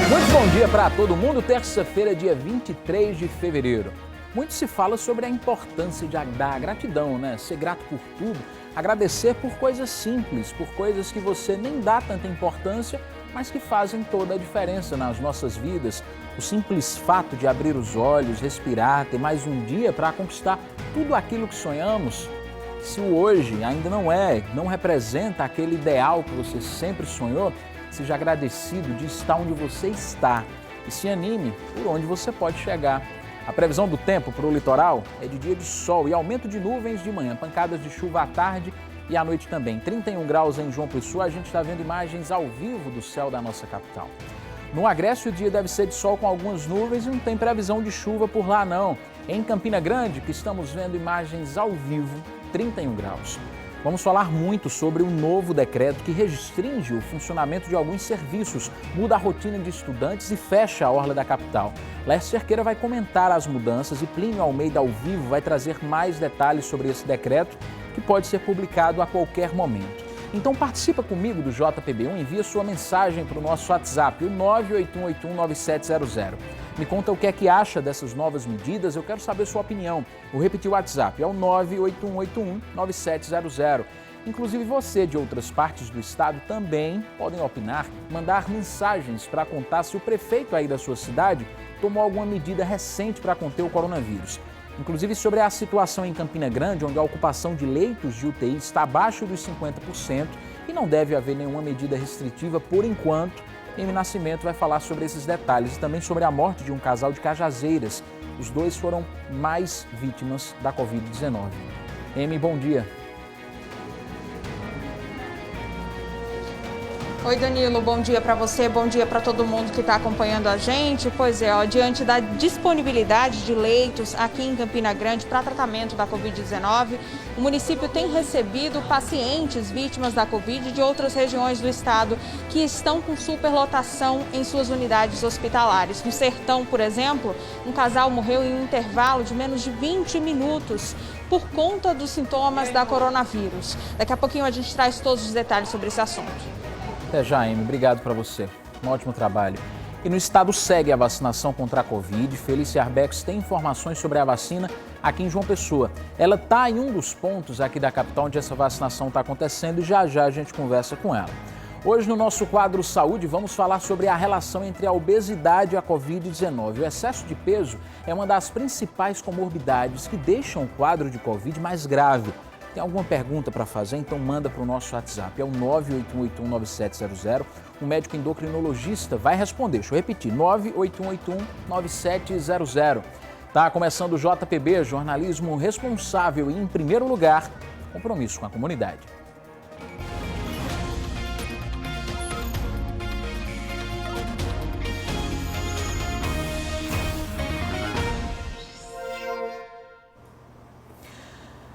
Muito bom dia para todo mundo. Terça-feira, dia 23 de fevereiro. Muito se fala sobre a importância de dar gratidão, né? Ser grato por tudo, agradecer por coisas simples, por coisas que você nem dá tanta importância, mas que fazem toda a diferença nas nossas vidas. O simples fato de abrir os olhos, respirar, ter mais um dia para conquistar tudo aquilo que sonhamos. Se o hoje ainda não representa aquele ideal que você sempre sonhou, seja agradecido de estar onde você está e se anime por onde você pode chegar. A previsão do tempo para o litoral é de dia de sol e aumento de nuvens de manhã, pancadas de chuva à tarde e à noite também. 31 graus em João Pessoa, a gente está vendo imagens ao vivo do céu da nossa capital. No Agreste, o dia deve ser de sol com algumas nuvens e não tem previsão de chuva por lá não. Em Campina Grande, que estamos vendo imagens ao vivo, 31 graus. Vamos falar muito sobre um novo decreto que restringe o funcionamento de alguns serviços, muda a rotina de estudantes e fecha a orla da capital. Laércio Cerqueira vai comentar as mudanças e Plínio Almeida ao vivo vai trazer mais detalhes sobre esse decreto que pode ser publicado a qualquer momento. Então participa comigo do JPB1, envia sua mensagem para o nosso WhatsApp, o 981819700. Me conta o que é que acha dessas novas medidas, eu quero saber sua opinião. Vou repetir o WhatsApp, é o 981819700. Inclusive você de outras partes do estado também podem opinar, mandar mensagens para contar se o prefeito aí da sua cidade tomou alguma medida recente para conter o coronavírus. Inclusive sobre a situação em Campina Grande, onde a ocupação de leitos de UTI está abaixo dos 50% e não deve haver nenhuma medida restritiva por enquanto. Emi Nascimento vai falar sobre esses detalhes e também sobre a morte de um casal de Cajazeiras. Os dois foram mais vítimas da Covid-19. Emi, bom dia. Oi Danilo, bom dia para você, bom dia para todo mundo que está acompanhando a gente. Pois é, diante da disponibilidade de leitos aqui em Campina Grande para tratamento da Covid-19, o município tem recebido pacientes vítimas da Covid de outras regiões do estado que estão com superlotação em suas unidades hospitalares. No Sertão, por exemplo, um casal morreu em um intervalo de menos de 20 minutos por conta dos sintomas da coronavírus. Daqui a pouquinho a gente traz todos os detalhes sobre esse assunto. Até já, Emi. Obrigado para você. Um ótimo trabalho. E no estado segue a vacinação contra a Covid. Felícia Arbex tem informações sobre a vacina aqui em João Pessoa. Ela está em um dos pontos aqui da capital onde essa vacinação está acontecendo e já a gente conversa com ela. Hoje no nosso quadro Saúde vamos falar sobre a relação entre a obesidade e a Covid-19. O excesso de peso é uma das principais comorbidades que deixam o quadro de Covid mais grave. Tem alguma pergunta para fazer? Então manda para o nosso WhatsApp, é o 981819700. Um médico endocrinologista vai responder. Deixa eu repetir, 981819700. Tá começando o JPB, jornalismo responsável e, em primeiro lugar, compromisso com a comunidade.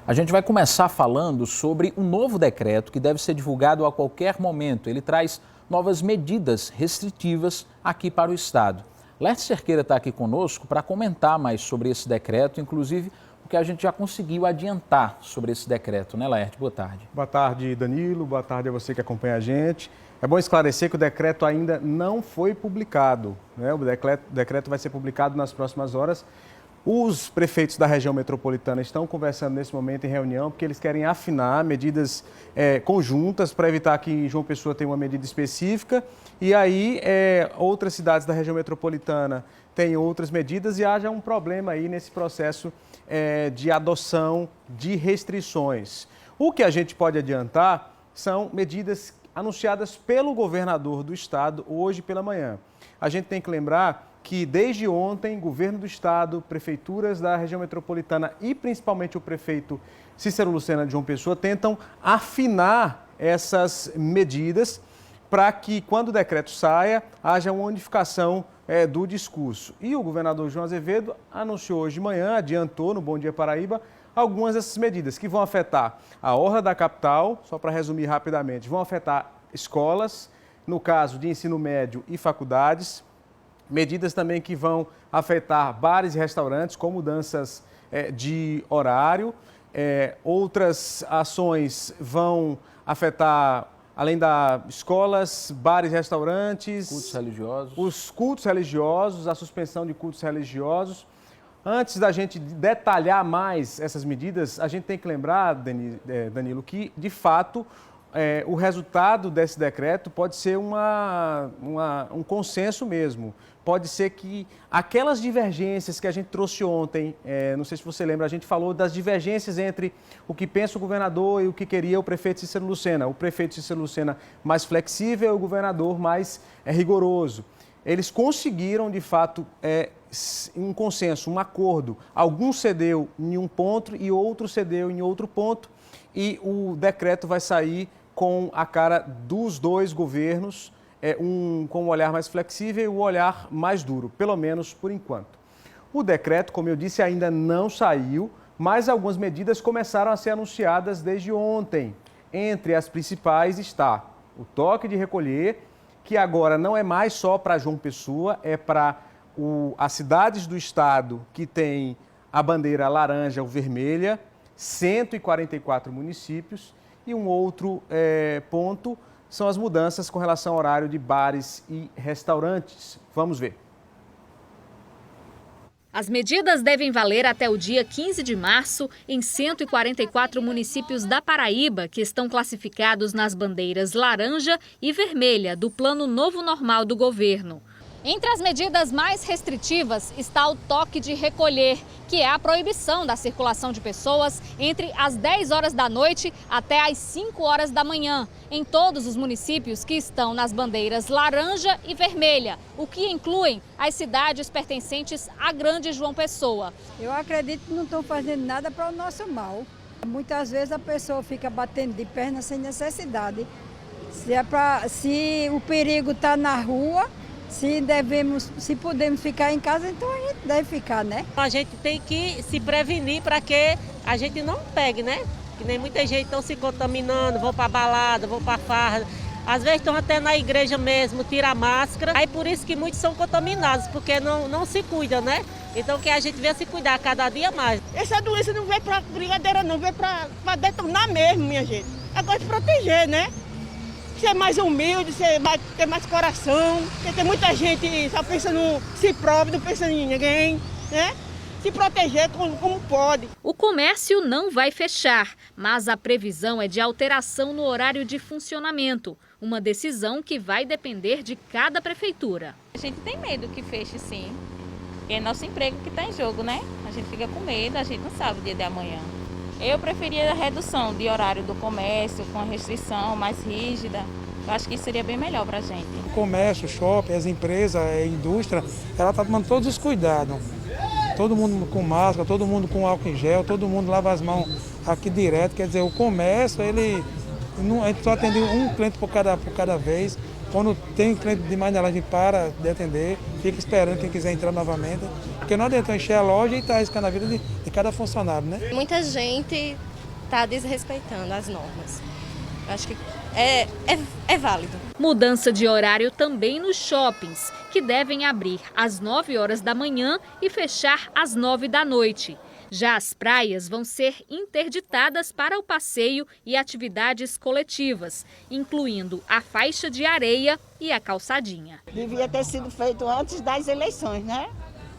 A gente vai começar falando sobre um novo decreto que deve ser divulgado a qualquer momento. Ele traz novas medidas restritivas aqui para o estado. Laércio Cerqueira está aqui conosco para comentar mais sobre esse decreto, inclusive o que a gente já conseguiu adiantar sobre esse decreto, né, Laércio? Boa tarde. Boa tarde, Danilo. Boa tarde a você que acompanha a gente. É bom esclarecer que o decreto ainda não foi publicado, né? O decreto vai ser publicado nas próximas horas. Os prefeitos da região metropolitana estão conversando nesse momento em reunião porque eles querem afinar medidas conjuntas para evitar que João Pessoa tenha uma medida específica e aí outras cidades da região metropolitana tenham outras medidas e haja um problema aí nesse processo de adoção de restrições. O que a gente pode adiantar são medidas anunciadas pelo governador do estado hoje pela manhã. A gente tem que lembrar que desde ontem, governo do estado, prefeituras da região metropolitana e principalmente o prefeito Cícero Lucena de João Pessoa tentam afinar essas medidas para que quando o decreto saia, haja uma unificação do discurso. E o governador João Azevedo anunciou hoje de manhã, adiantou no Bom Dia Paraíba, algumas dessas medidas que vão afetar a orla da capital, só para resumir rapidamente, vão afetar escolas, no caso de ensino médio e faculdades, medidas também que vão afetar bares e restaurantes com mudanças de horário. Outras ações vão afetar além das escolas, bares, restaurantes, Cultos religiosos. os cultos religiosos, a suspensão de cultos religiosos. Antes da gente detalhar mais essas medidas, a gente tem que lembrar, Danilo, que, de fato, o resultado desse decreto pode ser um consenso mesmo. Pode ser que aquelas divergências que a gente trouxe ontem, não sei se você lembra, a gente falou das divergências entre o que pensa o governador e o que queria o prefeito Cícero Lucena. O prefeito Cícero Lucena mais flexível e o governador mais rigoroso. Eles conseguiram, de fato, um consenso, um acordo. Alguns cedeu em um ponto e outro cedeu em outro ponto. E o decreto vai sair com a cara dos dois governos, com um olhar mais flexível e um olhar mais duro, pelo menos por enquanto. O decreto, como eu disse, ainda não saiu, mas algumas medidas começaram a ser anunciadas desde ontem. Entre as principais está o toque de recolher, que agora não é mais só para João Pessoa, é para as cidades do estado que tem a bandeira laranja ou vermelha, 144 municípios. E um outro ponto são as mudanças com relação ao horário de bares e restaurantes. Vamos ver. As medidas devem valer até o dia 15 de março em 144 municípios da Paraíba, que estão classificados nas bandeiras laranja e vermelha do Plano Novo Normal do governo. Entre as medidas mais restritivas está o toque de recolher, que é a proibição da circulação de pessoas entre as 10 horas da noite até as 5 horas da manhã, em todos os municípios que estão nas bandeiras laranja e vermelha, o que incluem as cidades pertencentes à Grande João Pessoa. Eu acredito que não estão fazendo nada para o nosso mal. Muitas vezes a pessoa fica batendo de perna sem necessidade. Se o perigo está na rua, se podemos ficar em casa, então a gente deve ficar, né? A gente tem que se prevenir para que a gente não pegue, né? Que nem muita gente estão se contaminando, vão para balada, vão para farra. Às vezes estão até na igreja mesmo, tira a máscara. Aí por isso que muitos são contaminados, porque não se cuidam, né? Então que a gente venha se cuidar cada dia mais. Essa doença não veio para brincadeira não, veio para detonar mesmo, minha gente. Agora de proteger, né? Ser mais humilde, ter mais coração, porque tem muita gente só pensando em si próprio, não pensando em ninguém, né? Se proteger como pode. O comércio não vai fechar, mas a previsão é de alteração no horário de funcionamento, uma decisão que vai depender de cada prefeitura. A gente tem medo que feche sim, porque é nosso emprego que está em jogo, né? A gente fica com medo, a gente não sabe o dia de amanhã. Eu preferia a redução de horário do comércio, com a restrição mais rígida. Eu acho que isso seria bem melhor para a gente. O comércio, o shopping, as empresas, a indústria, ela está tomando todos os cuidados. Todo mundo com máscara, todo mundo com álcool em gel, todo mundo lava as mãos aqui direto. Quer dizer, o comércio, a gente só atende um cliente por cada vez. Quando tem cliente demais, a gente para de atender, fica esperando quem quiser entrar novamente. Porque não adianta encher a loja e estar arriscando a vida de cada funcionário, né? Muita gente está desrespeitando as normas. Eu acho que é válido. Mudança de horário também nos shoppings, que devem abrir às 9 horas da manhã e fechar às 9 da noite. Já as praias vão ser interditadas para o passeio e atividades coletivas, incluindo a faixa de areia e a calçadinha. Devia ter sido feito antes das eleições, né?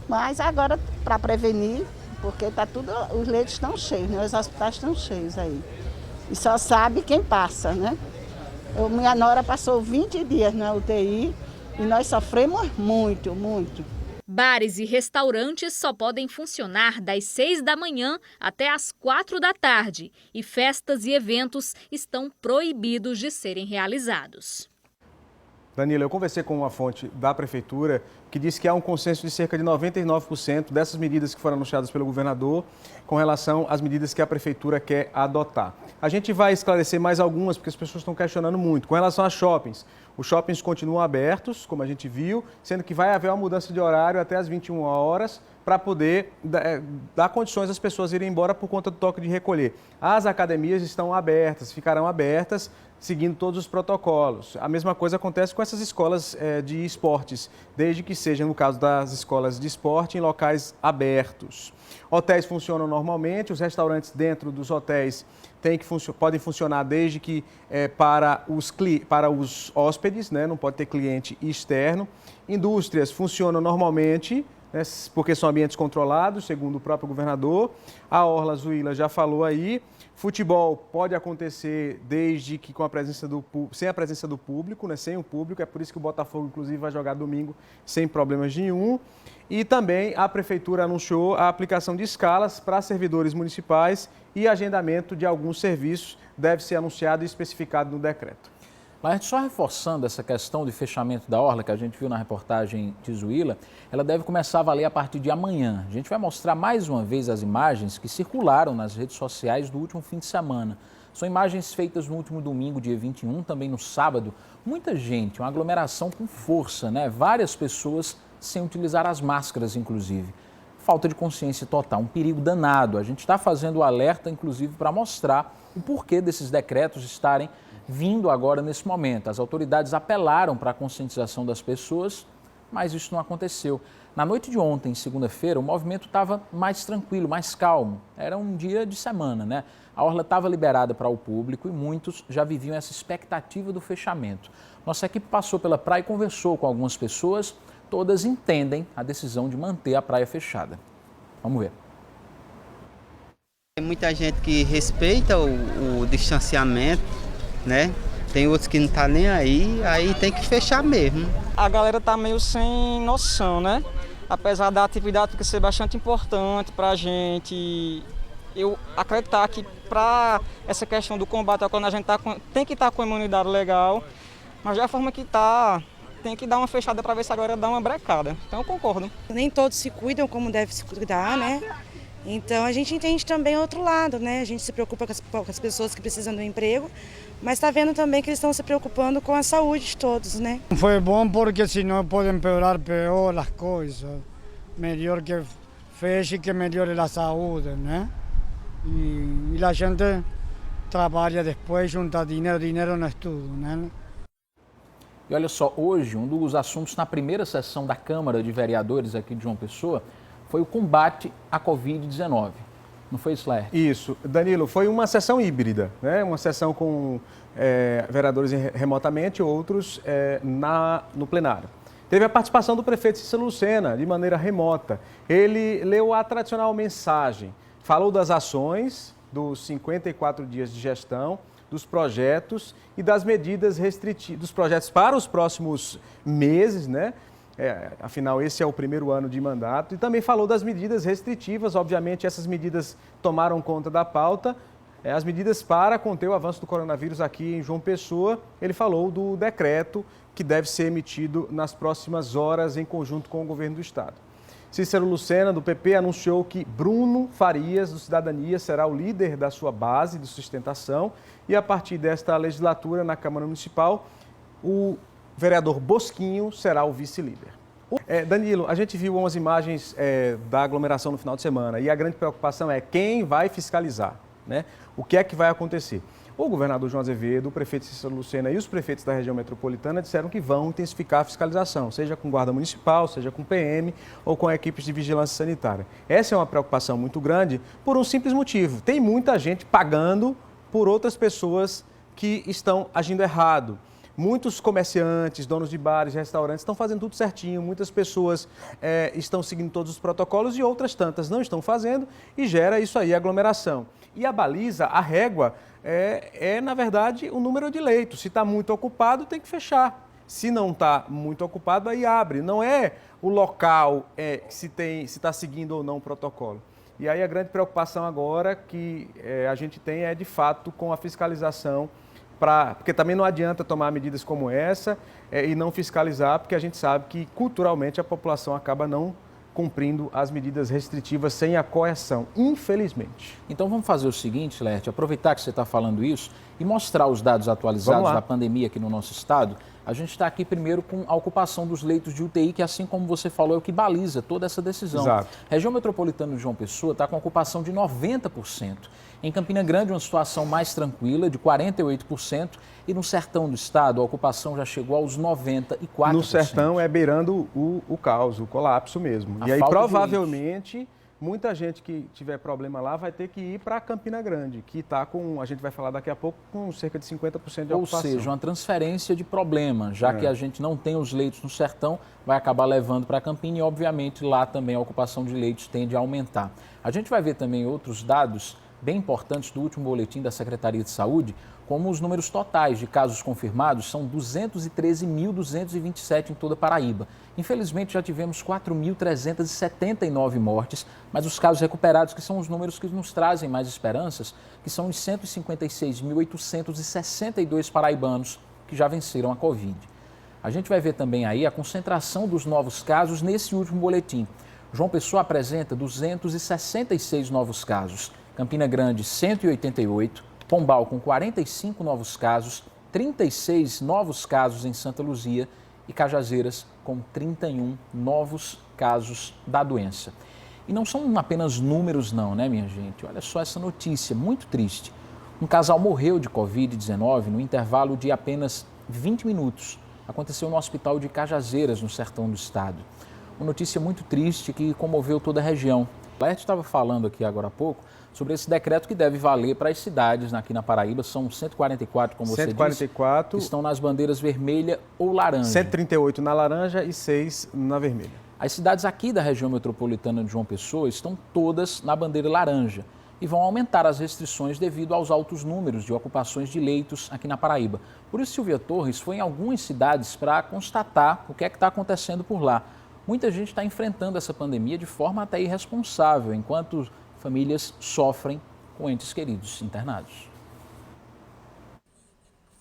Mas agora, para prevenir, porque os leitos estão cheios, né? Os hospitais estão cheios aí. E só sabe quem passa, né? Minha nora passou 20 dias na UTI e nós sofremos muito, muito. Bares e restaurantes só podem funcionar das 6 da manhã até as 4 da tarde e festas e eventos estão proibidos de serem realizados. Danilo, eu conversei com uma fonte da Prefeitura que disse que há um consenso de cerca de 99% dessas medidas que foram anunciadas pelo governador com relação às medidas que a Prefeitura quer adotar. A gente vai esclarecer mais algumas, porque as pessoas estão questionando muito. Com relação a shoppings, os shoppings continuam abertos, como a gente viu, sendo que vai haver uma mudança de horário até as 21 horas para poder dar condições às pessoas irem embora por conta do toque de recolher. As academias estão abertas, ficarão abertas, seguindo todos os protocolos. A mesma coisa acontece com essas escolas de esportes, desde que seja, no caso das escolas de esporte, em locais abertos. Hotéis funcionam normalmente, os restaurantes dentro dos hotéis podem funcionar desde que para os hóspedes, né? Não pode ter cliente externo. Indústrias funcionam normalmente, né? Porque são ambientes controlados, segundo o próprio governador. A Orla Zuila já falou aí. Futebol pode acontecer desde que sem a presença do público, né? Sem o público. É por isso que o Botafogo, inclusive, vai jogar domingo sem problemas nenhum. E também a Prefeitura anunciou a aplicação de escalas para servidores municipais e agendamento de alguns serviços deve ser anunciado e especificado no decreto. Laerte, só reforçando essa questão de fechamento da orla que a gente viu na reportagem de Zuila, ela deve começar a valer a partir de amanhã. A gente vai mostrar mais uma vez as imagens que circularam nas redes sociais do último fim de semana. São imagens feitas no último domingo, dia 21, também no sábado. Muita gente, uma aglomeração com força, né? Várias pessoas sem utilizar as máscaras, inclusive. Falta de consciência total, um perigo danado. A gente está fazendo o alerta, inclusive, para mostrar o porquê desses decretos estarem vindo agora nesse momento. As autoridades apelaram para a conscientização das pessoas, mas isso não aconteceu. Na noite de ontem, segunda-feira, o movimento estava mais tranquilo, mais calmo. Era um dia de semana, né? A orla estava liberada para o público e muitos já viviam essa expectativa do fechamento. Nossa equipe passou pela praia e conversou com algumas pessoas. Todas entendem a decisão de manter a praia fechada. Vamos ver. Tem muita gente que respeita o distanciamento, né? Tem outros que não tá nem aí tem que fechar mesmo. A galera tá meio sem noção, né? Apesar da atividade ser bastante importante pra gente, eu acreditar que para essa questão do combate ao corona a gente tem que estar com a imunidade legal, mas da forma que tá, tem que dar uma fechada para ver se agora dá uma brecada. Então eu concordo. Nem todos se cuidam como deve se cuidar, né? Então a gente entende também o outro lado, né? A gente se preocupa com as pessoas que precisam do emprego, mas está vendo também que eles estão se preocupando com a saúde de todos, né? Foi bom porque senão pode empeorar pior as coisas. Melhor que feche que melhore a saúde, né? E a gente trabalha depois, junta dinheiro, dinheiro não é tudo, né? E olha só, hoje um dos assuntos na primeira sessão da Câmara de Vereadores aqui de João Pessoa foi o combate à Covid-19. Não foi isso, Laerte? Isso. Danilo, foi uma sessão híbrida, né? Uma sessão com vereadores remotamente, outros no plenário. Teve a participação do prefeito Cícero Lucena, de maneira remota. Ele leu a tradicional mensagem, falou das ações, dos 54 dias de gestão, dos projetos e das medidas restritivas, dos projetos para os próximos meses, né? Afinal, esse é o primeiro ano de mandato. E também falou das medidas restritivas. Obviamente, essas medidas tomaram conta da pauta. As medidas para conter o avanço do coronavírus aqui em João Pessoa. Ele falou do decreto que deve ser emitido nas próximas horas em conjunto com o governo do estado. Cícero Lucena, do PP, anunciou que Bruno Farias, do Cidadania, será o líder da sua base de sustentação. E a partir desta legislatura, na Câmara Municipal, o vereador Bosquinho será o vice-líder. Danilo, a gente viu umas imagens da aglomeração no final de semana e a grande preocupação é quem vai fiscalizar, né? O que é que vai acontecer? O governador João Azevedo, o prefeito Cícero Lucena e os prefeitos da região metropolitana disseram que vão intensificar a fiscalização, seja com guarda municipal, seja com PM ou com equipes de vigilância sanitária. Essa é uma preocupação muito grande por um simples motivo. Tem muita gente pagando por outras pessoas que estão agindo errado. Muitos comerciantes, donos de bares, restaurantes estão fazendo tudo certinho, muitas pessoas estão seguindo todos os protocolos e outras tantas não estão fazendo e gera isso aí, aglomeração. E a baliza, a régua, na verdade, o número de leitos. Se está muito ocupado, tem que fechar. Se não está muito ocupado, aí abre. Não é o local se está seguindo ou não o protocolo. E aí a grande preocupação agora que a gente tem é, de fato, com a fiscalização, porque também não adianta tomar medidas como essa e não fiscalizar, porque a gente sabe que culturalmente a população acaba não cumprindo as medidas restritivas sem a coerção, infelizmente. Então vamos fazer o seguinte, Laerte, aproveitar que você está falando isso e mostrar os dados atualizados da pandemia aqui no nosso estado. A gente está aqui primeiro com a ocupação dos leitos de UTI, que assim como você falou, é o que baliza toda essa decisão. Exato. A região metropolitana de João Pessoa está com ocupação de 90%. Em Campina Grande, uma situação mais tranquila, de 48%. E no sertão do estado, a ocupação já chegou aos 94%. No sertão beirando o caos, o colapso mesmo. E aí, provavelmente, muita gente que tiver problema lá vai ter que ir para Campina Grande, que está com, a gente vai falar daqui a pouco, com cerca de 50% de ocupação. Ou seja, uma transferência de problema, já que a gente não tem os leitos no sertão, vai acabar levando para Campina e, obviamente, lá também a ocupação de leitos tende a aumentar. A gente vai ver também outros dados bem importantes do último boletim da Secretaria de Saúde, como os números totais de casos confirmados são 213.227 em toda a Paraíba. Infelizmente, já tivemos 4.379 mortes, mas os casos recuperados, que são os números que nos trazem mais esperanças, que são os 156.862 paraibanos que já venceram a Covid. A gente vai ver também aí a concentração dos novos casos nesse último boletim. João Pessoa apresenta 266 novos casos, Campina Grande 188, Pombal com 45 novos casos, 36 novos casos em Santa Luzia e Cajazeiras com 31 novos casos da doença. E não são apenas números não, né, minha gente? Olha só essa notícia, muito triste. Um casal morreu de Covid-19 no intervalo de apenas 20 minutos. Aconteceu no hospital de Cajazeiras, no sertão do estado. Uma notícia muito triste que comoveu toda a região. O Laerte estava falando aqui agora há pouco sobre esse decreto que deve valer para as cidades aqui na Paraíba. São 144, como você disse, que estão nas bandeiras vermelha ou laranja. 138 na laranja e 6 na vermelha. As cidades aqui da região metropolitana de João Pessoa estão todas na bandeira laranja e vão aumentar as restrições devido aos altos números de ocupações de leitos aqui na Paraíba. Por isso, Silvia Torres foi em algumas cidades para constatar o que é que está acontecendo por lá. Muita gente está enfrentando essa pandemia de forma até irresponsável, enquanto famílias sofrem com entes queridos internados.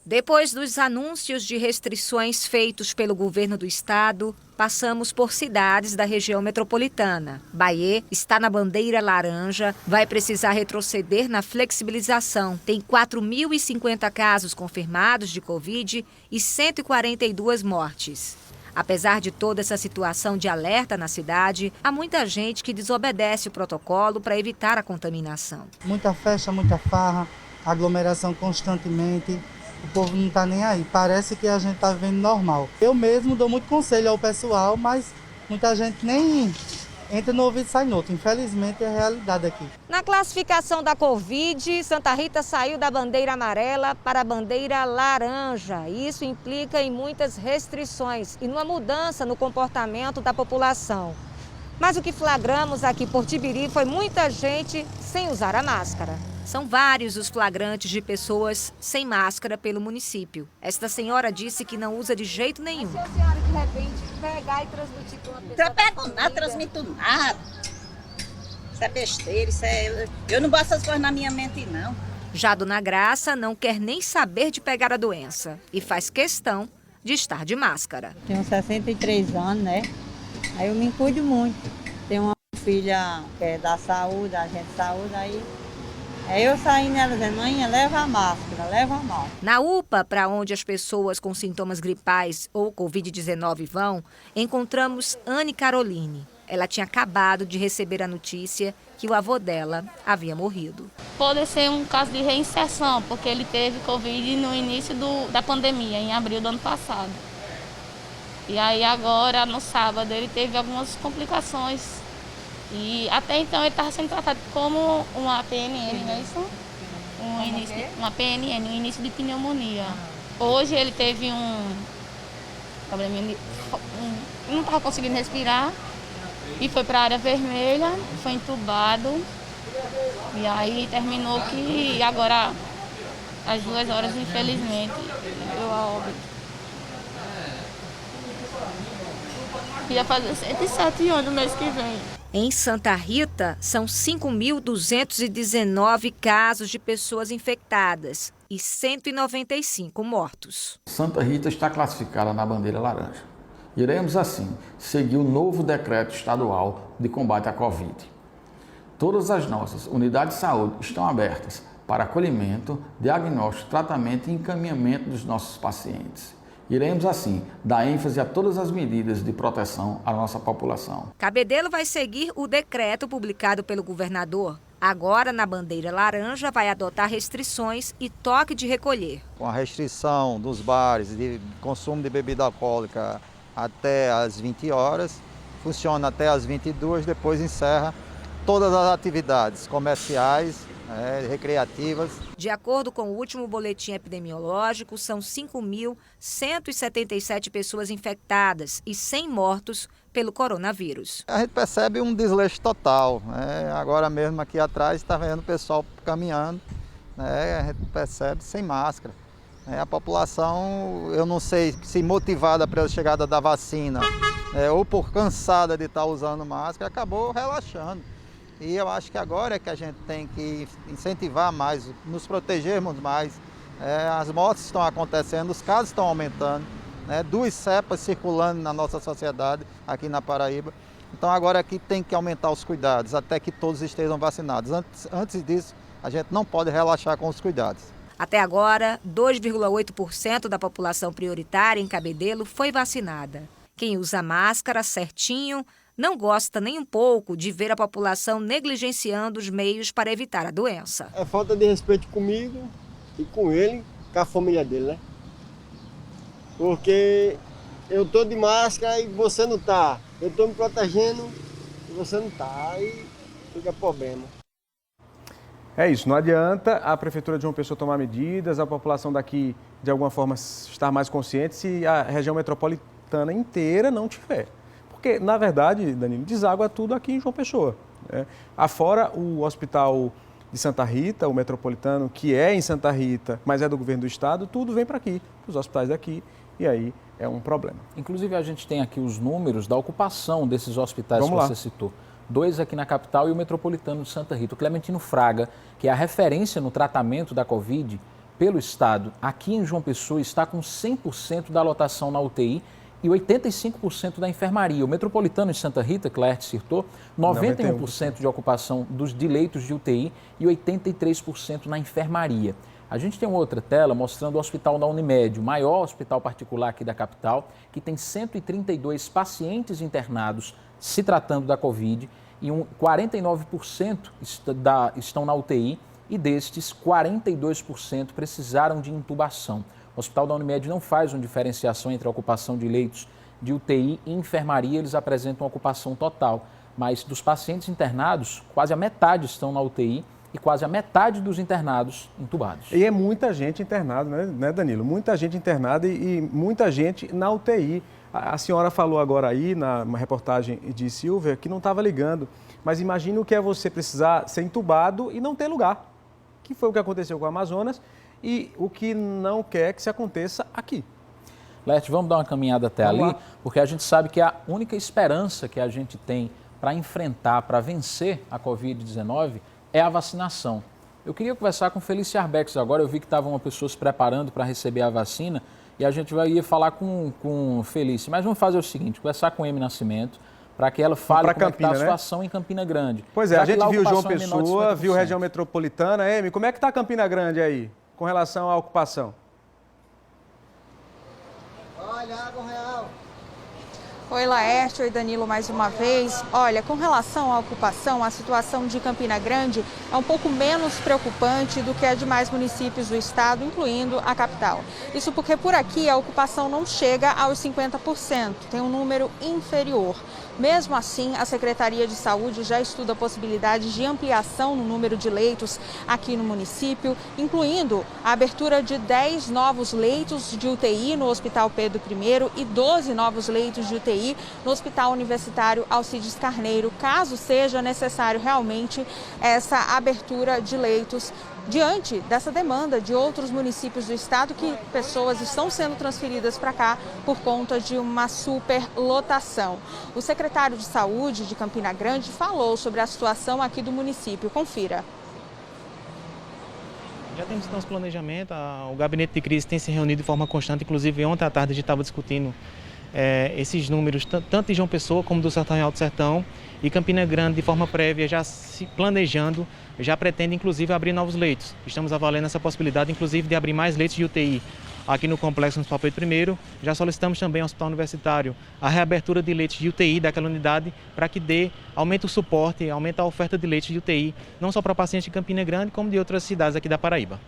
Depois dos anúncios de restrições feitos pelo governo do estado, passamos por cidades da região metropolitana. Bahia está na bandeira laranja, vai precisar retroceder na flexibilização. Tem 4.050 casos confirmados de Covid e 142 mortes. Apesar de toda essa situação de alerta na cidade, há muita gente que desobedece o protocolo para evitar a contaminação. Muita festa, muita farra, aglomeração constantemente. O povo não está nem aí. Parece que a gente está vivendo normal. Eu mesmo dou muito conselho ao pessoal, mas muita gente nem entra no ouvido e sai no outro. Infelizmente é a realidade aqui. Na classificação da Covid, Santa Rita saiu da bandeira amarela para a bandeira laranja. Isso implica em muitas restrições e numa mudança no comportamento da população. Mas o que flagramos aqui por Tibiri foi muita gente sem usar a máscara. São vários os flagrantes de pessoas sem máscara pelo município. Esta senhora disse que não usa de jeito nenhum. Se a senhora de repente pegar e transmitir para uma pessoa... Eu pego nada, transmito nada. Isso é besteira, eu não boto essas coisas na minha mente, não. Já a Dona Graça não quer nem saber de pegar a doença e faz questão de estar de máscara. Tenho 63 anos, né? Aí eu me cuido muito. Tenho uma filha que é da saúde, agente de saúde, aí eu saindo ela dizendo, mãe, leva a máscara, leva a máscara. Na UPA, para onde as pessoas com sintomas gripais ou Covid-19 vão, encontramos Anne Caroline. Ela tinha acabado de receber a notícia que o avô dela havia morrido. Pode ser um caso de reinserção, porque ele teve Covid no início da pandemia, em abril do ano passado. E aí agora, no sábado, ele teve algumas complicações. E até então ele estava sendo tratado como uma PNN, não é isso? Uma PNN, um início de pneumonia. Hoje ele teve um probleminha, não estava conseguindo respirar e foi para a área vermelha, foi entubado. E aí terminou que agora, às 2 horas, infelizmente, eu a óbito. Ia fazer 107 anos no mês que vem. Em Santa Rita, são 5.219 casos de pessoas infectadas e 195 mortos. Santa Rita está classificada na bandeira laranja. Iremos, assim, seguir o novo decreto estadual de combate à Covid. Todas as nossas unidades de saúde estão abertas para acolhimento, diagnóstico, tratamento e encaminhamento dos nossos pacientes. Iremos, assim, dar ênfase a todas as medidas de proteção à nossa população. Cabedelo vai seguir o decreto publicado pelo governador. Agora, na bandeira laranja, vai adotar restrições e toque de recolher. Com a restrição dos bares de consumo de bebida alcoólica até às 20 horas, funciona até às 22, depois encerra todas as atividades comerciais, recreativas. De acordo com o último boletim epidemiológico, são 5.177 pessoas infectadas e 100 mortos pelo coronavírus. A gente percebe um desleixo total. Agora mesmo aqui atrás está vendo o pessoal caminhando, a gente percebe sem máscara. A população, eu não sei se motivada pela chegada da vacina ou por cansada de estar usando máscara, acabou relaxando. E eu acho que agora é que a gente tem que incentivar mais, nos protegermos mais. As mortes estão acontecendo, os casos estão aumentando, 2 cepas circulando na nossa sociedade aqui na Paraíba. Então agora aqui tem que aumentar os cuidados até que todos estejam vacinados. Antes disso, a gente não pode relaxar com os cuidados. Até agora, 2,8% da população prioritária em Cabedelo foi vacinada. Quem usa máscara certinho não gosta nem um pouco de ver a população negligenciando os meios para evitar a doença. É falta de respeito comigo e com ele, com a família dele, né? Porque eu tô de máscara e você não tá. Eu tô me protegendo e você não tá. Aí fica problema. É isso, não adianta a Prefeitura de João Pessoa tomar medidas, a população daqui, de alguma forma, estar mais consciente se a região metropolitana inteira não tiver. Porque, na verdade, Danilo, deságua tudo aqui em João Pessoa. Afora o hospital de Santa Rita, o metropolitano, que é em Santa Rita, mas é do governo do estado, tudo vem para aqui, os hospitais daqui, e aí é um problema. Inclusive, a gente tem aqui os números da ocupação desses hospitais que você citou. 2 aqui na capital e o metropolitano de Santa Rita. O Clementino Fraga, que é a referência no tratamento da Covid pelo estado, aqui em João Pessoa está com 100% da lotação na UTI e 85% da enfermaria. O metropolitano de Santa Rita, que Laerte citou, 91% de ocupação de leitos de UTI e 83% na enfermaria. A gente tem uma outra tela mostrando o hospital da Unimed, o maior hospital particular aqui da capital, que tem 132 pacientes internados se tratando da Covid e 49% estão na UTI e destes 42% precisaram de intubação. O Hospital da Unimed não faz uma diferenciação entre a ocupação de leitos de UTI e enfermaria, eles apresentam ocupação total. Mas dos pacientes internados, quase a metade estão na UTI e quase a metade dos internados intubados. E é muita gente internada, né, Danilo? Muita gente internada e muita gente na UTI. A senhora falou agora aí, na reportagem de Silvia, que não estava ligando. Mas imagine o que é você precisar ser entubado e não ter lugar. Que foi o que aconteceu com o Amazonas e o que não quer que se aconteça aqui. Laerte, vamos dar uma caminhada até ali, porque a gente sabe que a única esperança que a gente tem para enfrentar, para vencer a Covid-19 é a vacinação. Eu queria conversar com Felícia Arbex agora, eu vi que estavam pessoas se preparando para receber a vacina e a gente ia falar com Felícia. Mas vamos fazer o seguinte, conversar com Emi Nascimento, para que ela fale como está a situação em Campina Grande. Pois é, a gente viu João Pessoa, viu região metropolitana. Emi, como é que está Campina Grande aí, com relação à ocupação? Olha, água real. Oi, Laerte, oi, Danilo, mais uma vez. Olha, com relação à ocupação, a situação de Campina Grande é um pouco menos preocupante do que a de demais municípios do estado, incluindo a capital. Isso porque por aqui a ocupação não chega aos 50%, tem um número inferior. Mesmo assim, a Secretaria de Saúde já estuda a possibilidade de ampliação no número de leitos aqui no município, incluindo a abertura de 10 novos leitos de UTI no Hospital Pedro I e 12 novos leitos de UTI no Hospital Universitário Alcides Carneiro, caso seja necessário realmente essa abertura de leitos diante dessa demanda de outros municípios do estado que pessoas estão sendo transferidas para cá por conta de uma superlotação. O secretário de Saúde de Campina Grande falou sobre a situação aqui do município. Confira. Já temos então esse planejamento, o gabinete de crise tem se reunido de forma constante, inclusive ontem à tarde a gente estava discutindo esses números, tanto de João Pessoa como do Sertão e Alto Sertão, e Campina Grande, de forma prévia, já se planejando, já pretende inclusive abrir novos leitos. Estamos avaliando essa possibilidade, inclusive, de abrir mais leitos de UTI aqui no Complexo Municipal Pedro I. Já solicitamos também ao Hospital Universitário a reabertura de leitos de UTI daquela unidade para que aumente o suporte, aumente a oferta de leitos de UTI, não só para pacientes de Campina Grande, como de outras cidades aqui da Paraíba.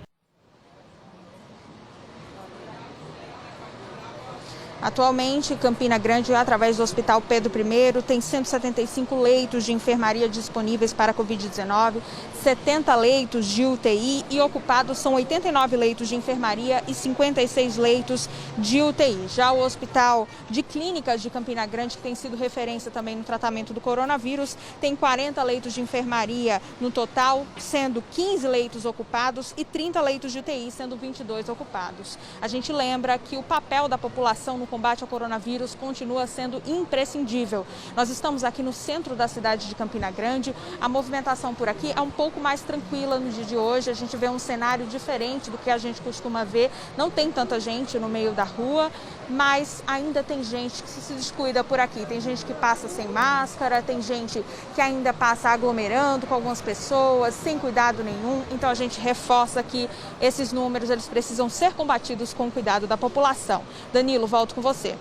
Atualmente, Campina Grande, através do Hospital Pedro I, tem 175 leitos de enfermaria disponíveis para a Covid-19, 70 leitos de UTI e ocupados são 89 leitos de enfermaria e 56 leitos de UTI. Já o Hospital de Clínicas de Campina Grande, que tem sido referência também no tratamento do coronavírus, tem 40 leitos de enfermaria no total, sendo 15 leitos ocupados e 30 leitos de UTI, sendo 22 ocupados. A gente lembra que o papel da população no combate ao coronavírus continua sendo imprescindível. Nós estamos aqui no centro da cidade de Campina Grande. A movimentação por aqui é um pouco mais tranquila no dia de hoje. A gente vê um cenário diferente do que a gente costuma ver. Não tem tanta gente no meio da rua, mas ainda tem gente que se descuida por aqui. Tem gente que passa sem máscara, tem gente que ainda passa aglomerando com algumas pessoas, sem cuidado nenhum. Então a gente reforça que esses números eles precisam ser combatidos com o cuidado da população. Danilo, volto com você.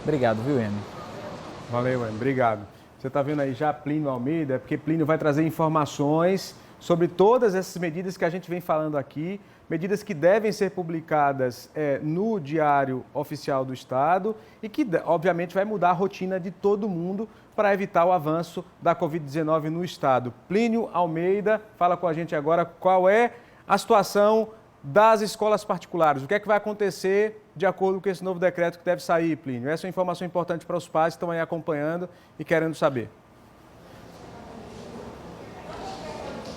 Obrigado, viu, Emi? Valeu, Emi. Obrigado. Você está vendo aí já Plínio Almeida, porque Plínio vai trazer informações sobre todas essas medidas que a gente vem falando aqui, medidas que devem ser publicadas no Diário Oficial do Estado e que, obviamente, vai mudar a rotina de todo mundo para evitar o avanço da Covid-19 no Estado. Plínio Almeida fala com a gente agora qual é a situação das escolas particulares. O que é que vai acontecer de acordo com esse novo decreto que deve sair, Plínio? Essa é uma informação importante para os pais que estão aí acompanhando e querendo saber.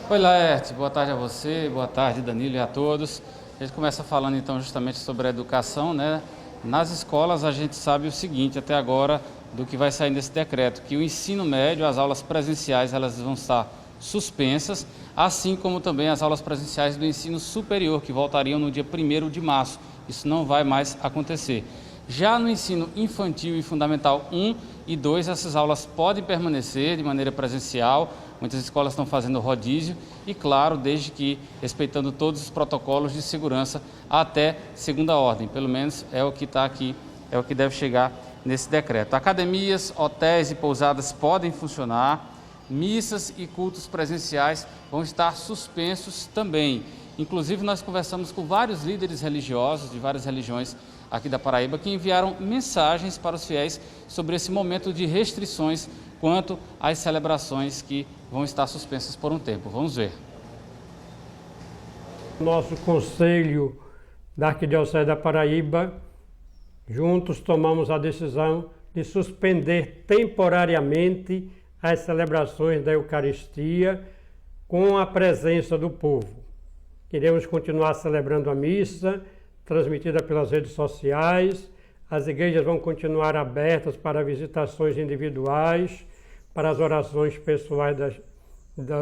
Oi, Laerte, boa tarde a você, boa tarde, Danilo, e a todos. A gente começa falando então justamente sobre a educação, né? Nas escolas a gente sabe o seguinte, até agora, do que vai sair desse decreto, que o ensino médio, as aulas presenciais, elas vão estar suspensas, assim como também as aulas presenciais do ensino superior, que voltariam no dia 1º de março. Isso não vai mais acontecer. Já no ensino infantil e fundamental 1 e 2, essas aulas podem permanecer de maneira presencial. Muitas escolas estão fazendo rodízio e, claro, desde que respeitando todos os protocolos de segurança até segunda ordem. Pelo menos é o que está aqui, é o que deve chegar nesse decreto. Academias, hotéis e pousadas podem funcionar. Missas e cultos presenciais vão estar suspensos também. Inclusive, nós conversamos com vários líderes religiosos de várias religiões aqui da Paraíba que enviaram mensagens para os fiéis sobre esse momento de restrições quanto às celebrações que vão estar suspensas por um tempo. Vamos ver. Nosso Conselho da Arquidiocese da Paraíba, juntos tomamos a decisão de suspender temporariamente as celebrações da Eucaristia com a presença do povo. Queremos continuar celebrando a missa, transmitida pelas redes sociais. As igrejas vão continuar abertas para visitações individuais, para as orações pessoais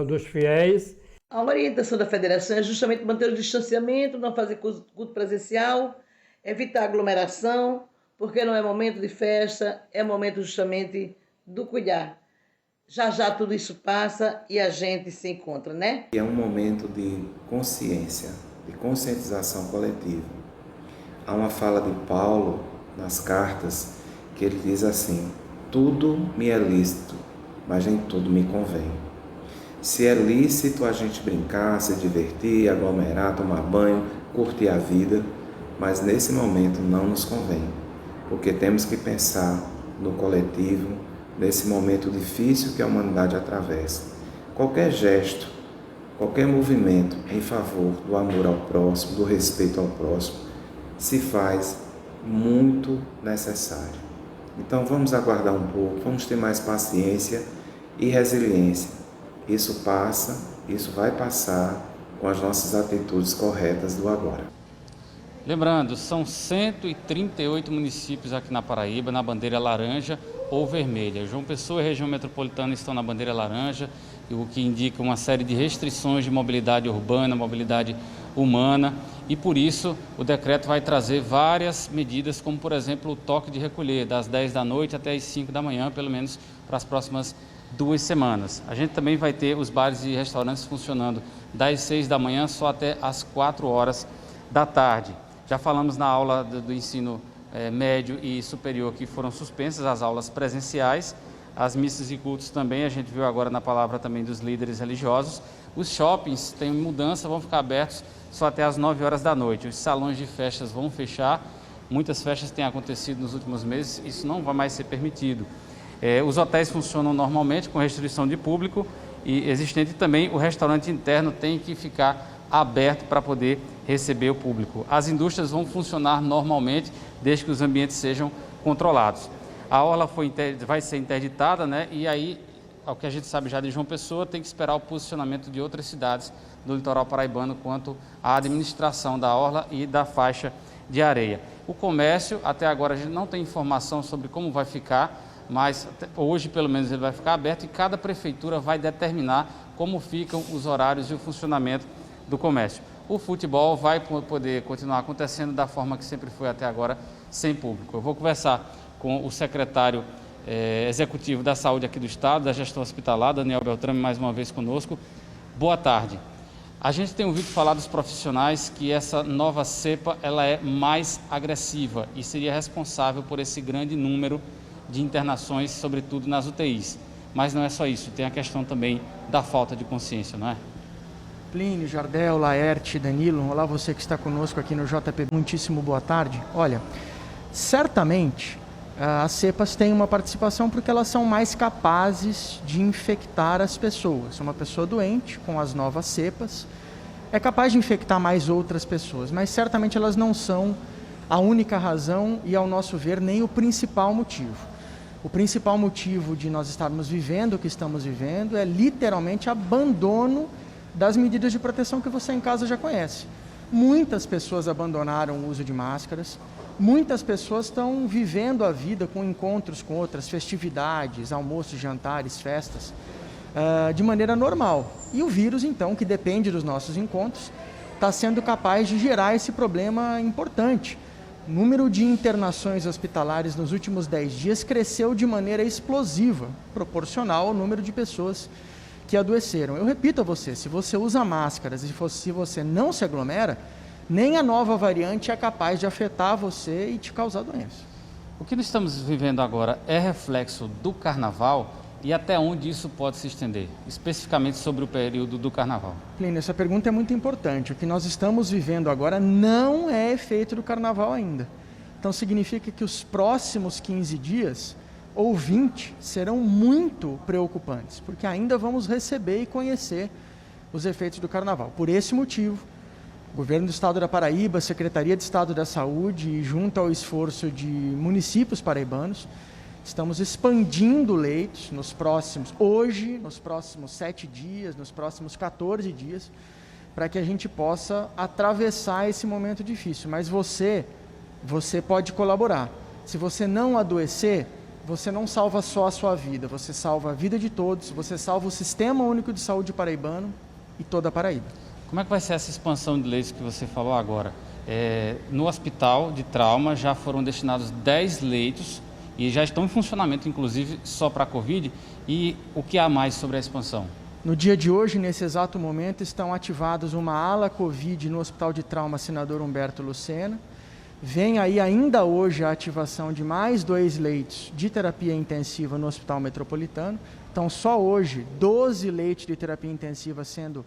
dos fiéis. A orientação da federação é justamente manter o distanciamento, não fazer culto presencial, evitar aglomeração, porque não é momento de festa, é momento justamente do cuidar. Já já tudo isso passa e a gente se encontra, né? É um momento de consciência, de conscientização coletiva. Há uma fala de Paulo nas cartas que ele diz assim: tudo me é lícito, mas nem tudo me convém. Se é lícito a gente brincar, se divertir, aglomerar, tomar banho, curtir a vida, mas nesse momento não nos convém, porque temos que pensar no coletivo, nesse momento difícil que a humanidade atravessa. Qualquer gesto, qualquer movimento em favor do amor ao próximo, do respeito ao próximo, se faz muito necessário. Então vamos aguardar um pouco, vamos ter mais paciência e resiliência. Isso passa, isso vai passar com as nossas atitudes corretas do agora. Lembrando, são 138 municípios aqui na Paraíba, na bandeira laranja ou vermelha. João Pessoa e região metropolitana estão na bandeira laranja, o que indica uma série de restrições de mobilidade urbana, mobilidade humana, e por isso o decreto vai trazer várias medidas, como por exemplo o toque de recolher, das 10 da noite até as 5 da manhã, pelo menos para as próximas 2 semanas. A gente também vai ter os bares e restaurantes funcionando das 6 da manhã só até as 4 horas da tarde. Já falamos na aula do ensino médio e superior que foram suspensas as aulas presenciais, as missas e cultos também, a gente viu agora na palavra também dos líderes religiosos. Os shoppings têm mudança, vão ficar abertos só até as 9 horas da noite. Os salões de festas vão fechar muitas festas têm acontecido nos últimos meses, isso não vai mais ser permitido. Os hotéis funcionam normalmente com restrição de público e existente também o restaurante interno tem que ficar aberto para poder receber o público. As indústrias vão funcionar normalmente desde que os ambientes sejam controlados. A orla vai ser interditada, né? E aí, ao que a gente sabe já de João Pessoa, tem que esperar o posicionamento de outras cidades do litoral paraibano quanto à administração da orla e da faixa de areia. O comércio, até agora a gente não tem informação sobre como vai ficar, mas hoje pelo menos ele vai ficar aberto e cada prefeitura vai determinar como ficam os horários e o funcionamento do comércio. O futebol vai poder continuar acontecendo da forma que sempre foi até agora, sem público. Eu vou conversar com o secretário executivo da Saúde aqui do Estado, da Gestão Hospitalar, Daniel Beltrame, mais uma vez conosco. Boa tarde. A gente tem ouvido falar dos profissionais que essa nova cepa ela é mais agressiva e seria responsável por esse grande número de internações, sobretudo nas UTIs. Mas não é só isso, tem a questão também da falta de consciência, não é? Plínio, Jardel, Laerte, Danilo, olá você que está conosco aqui no JP, muitíssimo boa tarde. Olha, certamente as cepas têm uma participação porque elas são mais capazes de infectar as pessoas. Uma pessoa doente com as novas cepas é capaz de infectar mais outras pessoas, mas certamente elas não são a única razão e, ao nosso ver, nem o principal motivo. O principal motivo de nós estarmos vivendo o que estamos vivendo é literalmente abandono das medidas de proteção que você em casa já conhece. Muitas pessoas abandonaram o uso de máscaras, muitas pessoas estão vivendo a vida com encontros com outras, festividades, almoços, jantares, festas, de maneira normal. E o vírus, então, que depende dos nossos encontros, está sendo capaz de gerar esse problema importante. O número de internações hospitalares nos últimos 10 dias cresceu de maneira explosiva, proporcional ao número de pessoas que adoeceram. Eu repito a você, se você usa máscaras e se você não se aglomera, nem a nova variante é capaz de afetar você e te causar doença. O que nós estamos vivendo agora é reflexo do carnaval e até onde isso pode se estender, especificamente sobre o período do carnaval? Plínio, essa pergunta é muito importante. O que nós estamos vivendo agora não é efeito do carnaval ainda. Então significa que os próximos 15 dias ou 20 serão muito preocupantes, porque ainda vamos receber e conhecer os efeitos do carnaval. Por esse motivo, o Governo do Estado da Paraíba, a Secretaria de Estado da Saúde e junto ao esforço de municípios paraibanos, estamos expandindo leitos nos próximos 7 dias, nos próximos 14 dias, para que a gente possa atravessar esse momento difícil. Mas você pode colaborar. Se você não adoecer, você não salva só a sua vida, você salva a vida de todos, você salva o Sistema Único de Saúde paraibano e toda a Paraíba. Como é que vai ser essa expansão de leitos que você falou agora? No hospital de trauma já foram destinados 10 leitos e já estão em funcionamento, inclusive, só para a Covid. E o que há mais sobre a expansão? No dia de hoje, nesse exato momento, estão ativados uma ala Covid no Hospital de Trauma Senador Humberto Lucena. Vem aí ainda hoje a ativação de mais 2 leitos de terapia intensiva no Hospital Metropolitano. Então, só hoje, 12 leitos de terapia intensiva sendo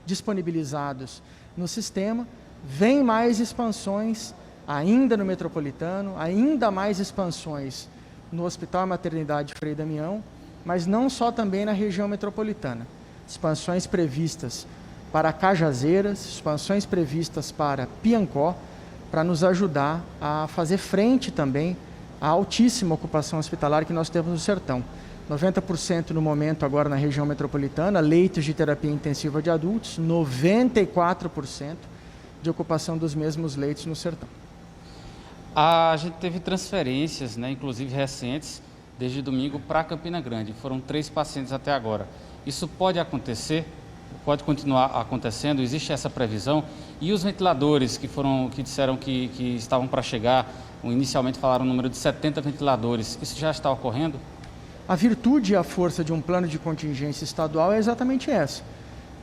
disponibilizados no sistema. Vem mais expansões ainda no Metropolitano, ainda mais expansões no Hospital Maternidade Frei Damião, mas não só também na região metropolitana. Expansões previstas para Cajazeiras, expansões previstas para Piancó, para nos ajudar a fazer frente também à altíssima ocupação hospitalar que nós temos no Sertão. 90% no momento agora na região metropolitana, leitos de terapia intensiva de adultos, 94% de ocupação dos mesmos leitos no Sertão. A gente teve transferências, inclusive recentes, desde domingo para Campina Grande. Foram 3 pacientes até agora. Isso pode acontecer? Pode continuar acontecendo? Existe essa previsão? E os ventiladores que disseram que estavam para chegar, inicialmente falaram um número de 70 ventiladores, isso já está ocorrendo? A virtude e a força de um plano de contingência estadual é exatamente essa.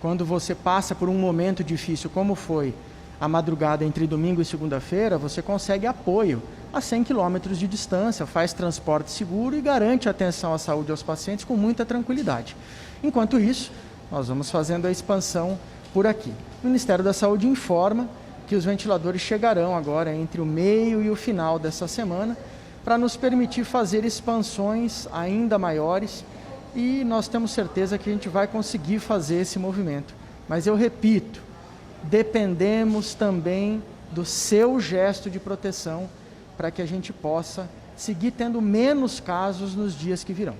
Quando você passa por um momento difícil como foi a madrugada entre domingo e segunda-feira, você consegue apoio a 100 quilômetros de distância, faz transporte seguro e garante atenção à saúde aos pacientes com muita tranquilidade. Enquanto isso, nós vamos fazendo a expansão por aqui. O Ministério da Saúde informa que os ventiladores chegarão agora entre o meio e o final dessa semana para nos permitir fazer expansões ainda maiores e nós temos certeza que a gente vai conseguir fazer esse movimento. Mas eu repito, dependemos também do seu gesto de proteção para que a gente possa seguir tendo menos casos nos dias que virão.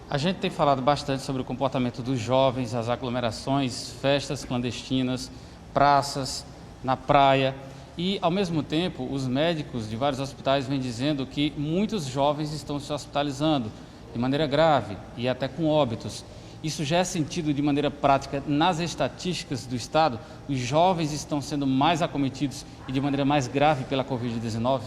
A gente tem falado bastante sobre o comportamento dos jovens, as aglomerações, festas clandestinas, praças, na praia e, ao mesmo tempo, os médicos de vários hospitais vêm dizendo que muitos jovens estão se hospitalizando de maneira grave e até com óbitos. Isso já é sentido de maneira prática nas estatísticas do Estado? Os jovens estão sendo mais acometidos e de maneira mais grave pela Covid-19?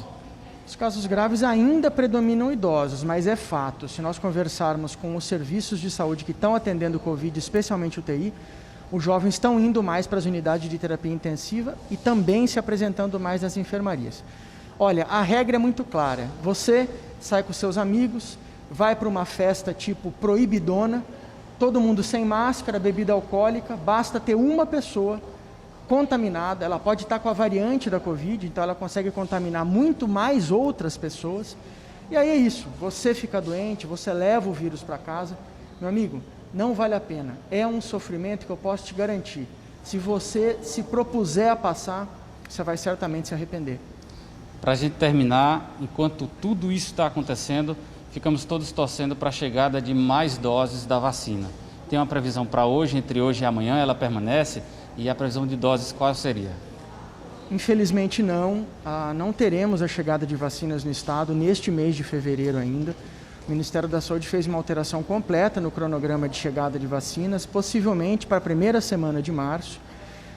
Os casos graves ainda predominam idosos, mas é fato, se nós conversarmos com os serviços de saúde que estão atendendo o Covid, especialmente UTI, os jovens estão indo mais para as unidades de terapia intensiva e também se apresentando mais nas enfermarias. Olha, a regra é muito clara, você sai com seus amigos, vai para uma festa tipo proibidona, todo mundo sem máscara, bebida alcoólica, basta ter uma pessoa contaminada, ela pode estar com a variante da Covid, então ela consegue contaminar muito mais outras pessoas. E aí é isso, você fica doente, você leva o vírus para casa. Meu amigo, não vale a pena, é um sofrimento que eu posso te garantir. Se você se propuser a passar, você vai certamente se arrepender. Para a gente terminar, enquanto tudo isso está acontecendo, ficamos todos torcendo para a chegada de mais doses da vacina. Tem uma previsão para hoje, entre hoje e amanhã, ela permanece? E a previsão de doses qual seria? Infelizmente não teremos a chegada de vacinas no estado neste mês de fevereiro ainda. O Ministério da Saúde fez uma alteração completa no cronograma de chegada de vacinas, possivelmente para a primeira semana de março.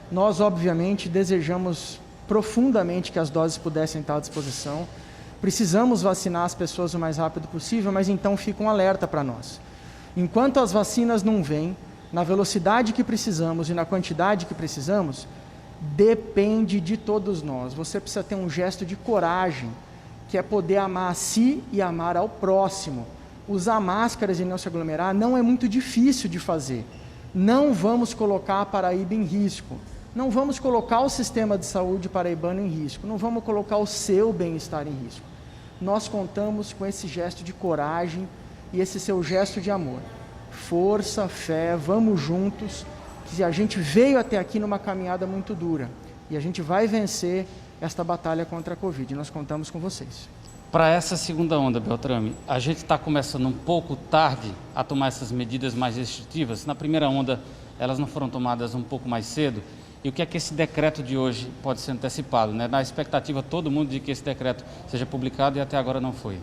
Nós, obviamente, desejamos profundamente que as doses pudessem estar à disposição. Precisamos vacinar as pessoas o mais rápido possível, mas então fica um alerta para nós. Enquanto as vacinas não vêm, na velocidade que precisamos e na quantidade que precisamos, depende de todos nós. Você precisa ter um gesto de coragem, que é poder amar a si e amar ao próximo. Usar máscaras e não se aglomerar não é muito difícil de fazer. Não vamos colocar a Paraíba em risco. Não vamos colocar o sistema de saúde paraibano em risco. Não vamos colocar o seu bem-estar em risco. Nós contamos com esse gesto de coragem e esse seu gesto de amor. Força, fé, vamos juntos, que a gente veio até aqui numa caminhada muito dura e a gente vai vencer esta batalha contra a Covid. Nós contamos com vocês. Para essa segunda onda, Beltrame, a gente está começando um pouco tarde a tomar essas medidas mais restritivas. Na primeira onda, elas não foram tomadas um pouco mais cedo. E o que é que esse decreto de hoje pode ser antecipado, né? Na expectativa todo mundo de que esse decreto seja publicado e até agora não foi.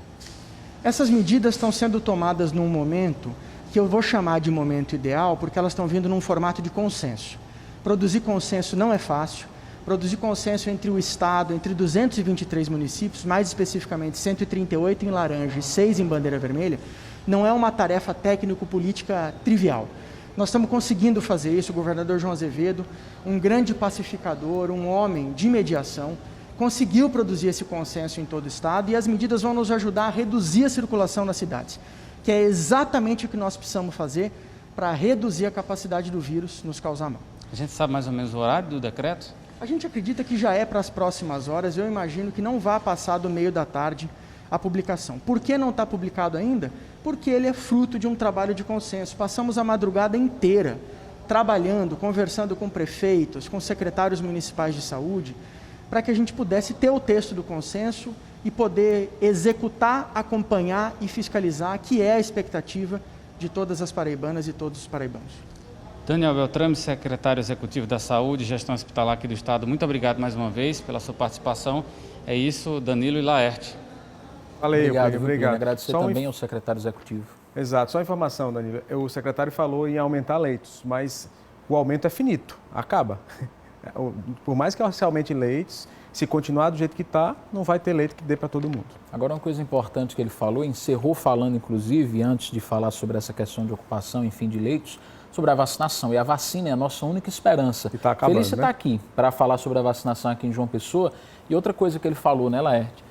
Essas medidas estão sendo tomadas num momento que eu vou chamar de momento ideal, porque elas estão vindo num formato de consenso. Produzir consenso não é fácil. Produzir consenso entre o Estado, entre 223 municípios, mais especificamente 138 em laranja e 6 em bandeira vermelha, não é uma tarefa técnico-política trivial. Nós estamos conseguindo fazer isso. O governador João Azevedo, um grande pacificador, um homem de mediação, conseguiu produzir esse consenso em todo o Estado e as medidas vão nos ajudar a reduzir a circulação nas cidades, que é exatamente o que nós precisamos fazer para reduzir a capacidade do vírus nos causar mal. A gente sabe mais ou menos o horário do decreto? A gente acredita que já é para as próximas horas. Eu imagino que não vá passar do meio da tarde a publicação. Por que não está publicado ainda? Porque ele é fruto de um trabalho de consenso. Passamos a madrugada inteira trabalhando, conversando com prefeitos, com secretários municipais de saúde, para que a gente pudesse ter o texto do consenso e poder executar, acompanhar e fiscalizar, que é a expectativa de todas as paraibanas e todos os paraibanos. Daniel Beltrame, secretário executivo da Saúde e Gestão Hospitalar aqui do Estado, muito obrigado mais uma vez pela sua participação. É isso, Danilo e Laerte. Valeu, obrigado. Agradecer também ao secretário executivo. Exato, só informação, Danilo. O secretário falou em aumentar leitos, mas o aumento é finito, acaba. Por mais que se aumente leitos, se continuar do jeito que está, não vai ter leito que dê para todo mundo. Agora, uma coisa importante que ele falou, encerrou falando, inclusive, antes de falar sobre essa questão de ocupação, enfim, de leitos, sobre a vacinação. E a vacina é a nossa única esperança. E tá acabando, Felícia está aqui para falar sobre a vacinação aqui em João Pessoa. E outra coisa que ele falou, né, Laerte?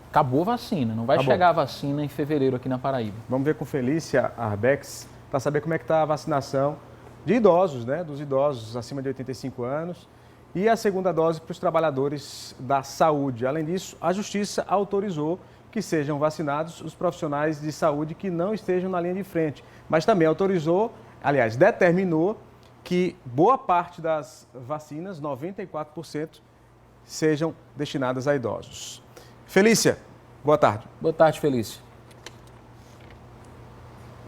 Acabou a vacina, não vai chegar a vacina em fevereiro aqui na Paraíba. Vamos ver com Felícia Arbex para saber como é que está a vacinação de idosos, né? Dos idosos acima de 85 anos. e a segunda dose para os trabalhadores da saúde. Além disso, a Justiça autorizou que sejam vacinados os profissionais de saúde que não estejam na linha de frente, mas também autorizou, aliás, determinou que boa parte das vacinas, 94%, sejam destinadas a idosos. Felícia, boa tarde. Boa tarde, Felícia.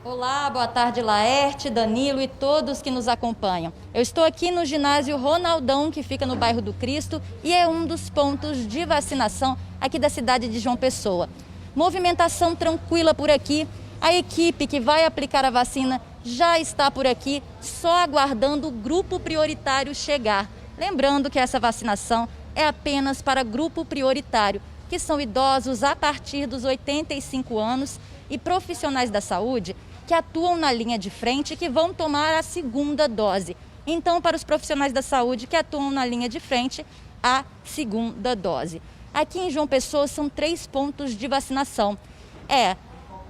Olá, boa tarde, Laerte, Danilo e todos que nos acompanham. Eu estou aqui no ginásio Ronaldão, que fica no bairro do Cristo, e é um dos pontos de vacinação aqui da cidade de João Pessoa. Movimentação tranquila por aqui. A equipe que vai aplicar a vacina já está por aqui, só aguardando o grupo prioritário chegar. Lembrando que essa vacinação é apenas para grupo prioritário, que são idosos a partir dos 85 anos e profissionais da saúde que atuam na linha de frente e que vão tomar a segunda dose. Então, para os profissionais da saúde que atuam na linha de frente, a segunda dose. Aqui em João Pessoa são 3 pontos de vacinação.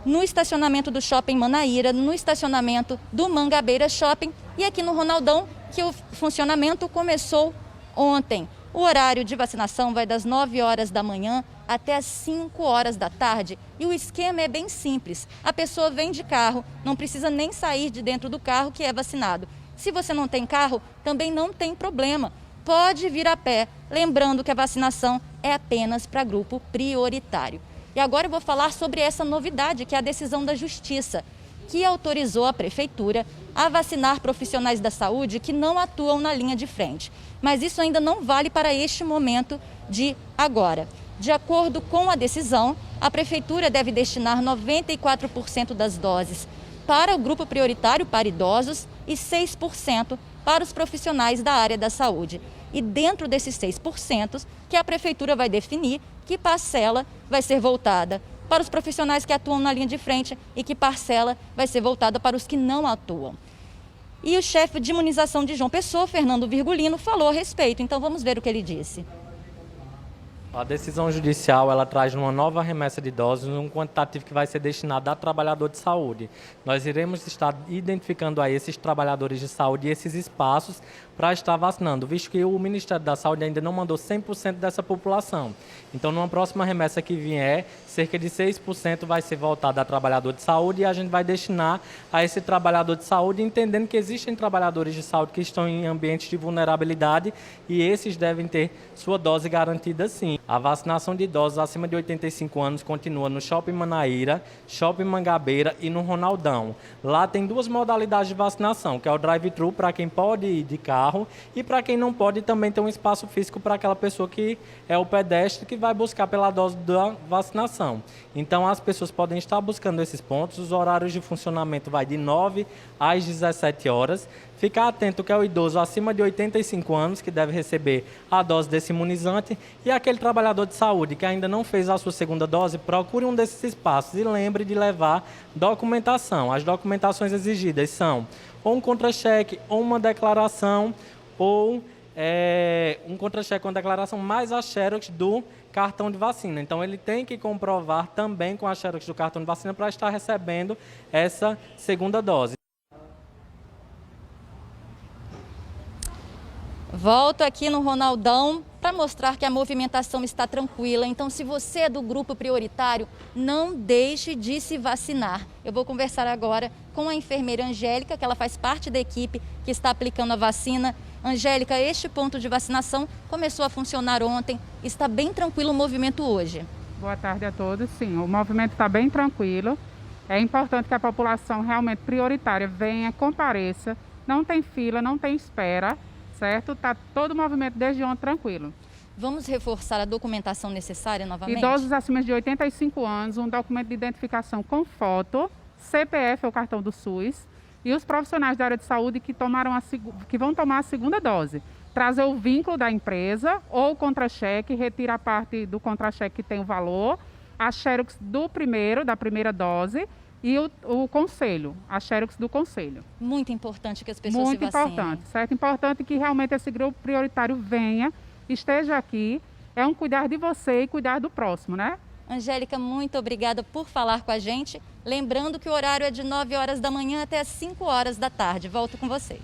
No estacionamento do Shopping Manaíra, no estacionamento do Mangabeira Shopping e aqui no Ronaldão, que o funcionamento começou ontem. O horário de vacinação vai das 9 horas da manhã até as 5 horas da tarde. E o esquema é bem simples. A pessoa vem de carro, não precisa nem sair de dentro do carro que é vacinado. Se você não tem carro, também não tem problema. Pode vir a pé, lembrando que a vacinação é apenas para grupo prioritário. E agora eu vou falar sobre essa novidade, que é a decisão da Justiça, que autorizou a Prefeitura a vacinar profissionais da saúde que não atuam na linha de frente. Mas isso ainda não vale para este momento de agora. De acordo com a decisão, a Prefeitura deve destinar 94% das doses para o grupo prioritário para idosos e 6% para os profissionais da área da saúde. E dentro desses 6%, que a Prefeitura vai definir que parcela vai ser voltada para os profissionais que atuam na linha de frente e que parcela vai ser voltada para os que não atuam. E o chefe de imunização de João Pessoa, Fernando Virgulino, falou a respeito. Então vamos ver o que ele disse. A decisão judicial ela traz uma nova remessa de doses, um quantitativo que vai ser destinado a trabalhador de saúde. Nós iremos estar identificando aí esses trabalhadores de saúde e esses espaços para estar vacinando, visto que o Ministério da Saúde ainda não mandou 100% dessa população. Então, numa próxima remessa que vier, cerca de 6% vai ser voltada a trabalhador de saúde e a gente vai destinar a esse trabalhador de saúde, entendendo que existem trabalhadores de saúde que estão em ambientes de vulnerabilidade e esses devem ter sua dose garantida sim. A vacinação de idosos acima de 85 anos continua no Shopping Manaíra, Shopping Mangabeira e no Ronaldão. Lá tem 2 modalidades de vacinação, que é o drive-thru para quem pode ir de carro e para quem não pode também ter um espaço físico para aquela pessoa que é o pedestre que vai buscar pela dose da vacinação. Então as pessoas podem estar buscando esses pontos, os horários de funcionamento vai de 9 às 17 horas. Ficar atento que é o idoso acima de 85 anos que deve receber a dose desse imunizante e aquele trabalhador de saúde que ainda não fez a sua segunda dose, procure um desses espaços e lembre de levar documentação. As documentações exigidas são ou um contra-cheque, ou uma declaração, ou um contra-cheque com a declaração mais a xerox do cartão de vacina. Então, ele tem que comprovar também com a xerox do cartão de vacina para estar recebendo essa segunda dose. Volto aqui no Ronaldão para mostrar que a movimentação está tranquila. Então, se você é do grupo prioritário, não deixe de se vacinar. Eu vou conversar agora com a enfermeira Angélica, que ela faz parte da equipe que está aplicando a vacina. Angélica, este ponto de vacinação começou a funcionar ontem. Está bem tranquilo o movimento hoje. Boa tarde a todos. Sim, o movimento está bem tranquilo. É importante que a população realmente prioritária venha, compareça. Não tem fila, não tem espera. Certo? Está todo o movimento desde ontem tranquilo. Vamos reforçar a documentação necessária novamente? Idosos acima de 85 anos, um documento de identificação com foto, CPF ou cartão do SUS, e os profissionais da área de saúde que vão tomar a segunda dose. Trazer o vínculo da empresa ou o contra-cheque, retira a parte do contra-cheque que tem o valor, a xerox da primeira dose, e o conselho, a xerox do conselho. Muito importante que as pessoas se vacinem. Muito importante, certo? Importante que realmente esse grupo prioritário venha, esteja aqui. É um cuidar de você e cuidar do próximo, né? Angélica, muito obrigada por falar com a gente. Lembrando que o horário é de 9 horas da manhã até as 5 horas da tarde. Volto com você.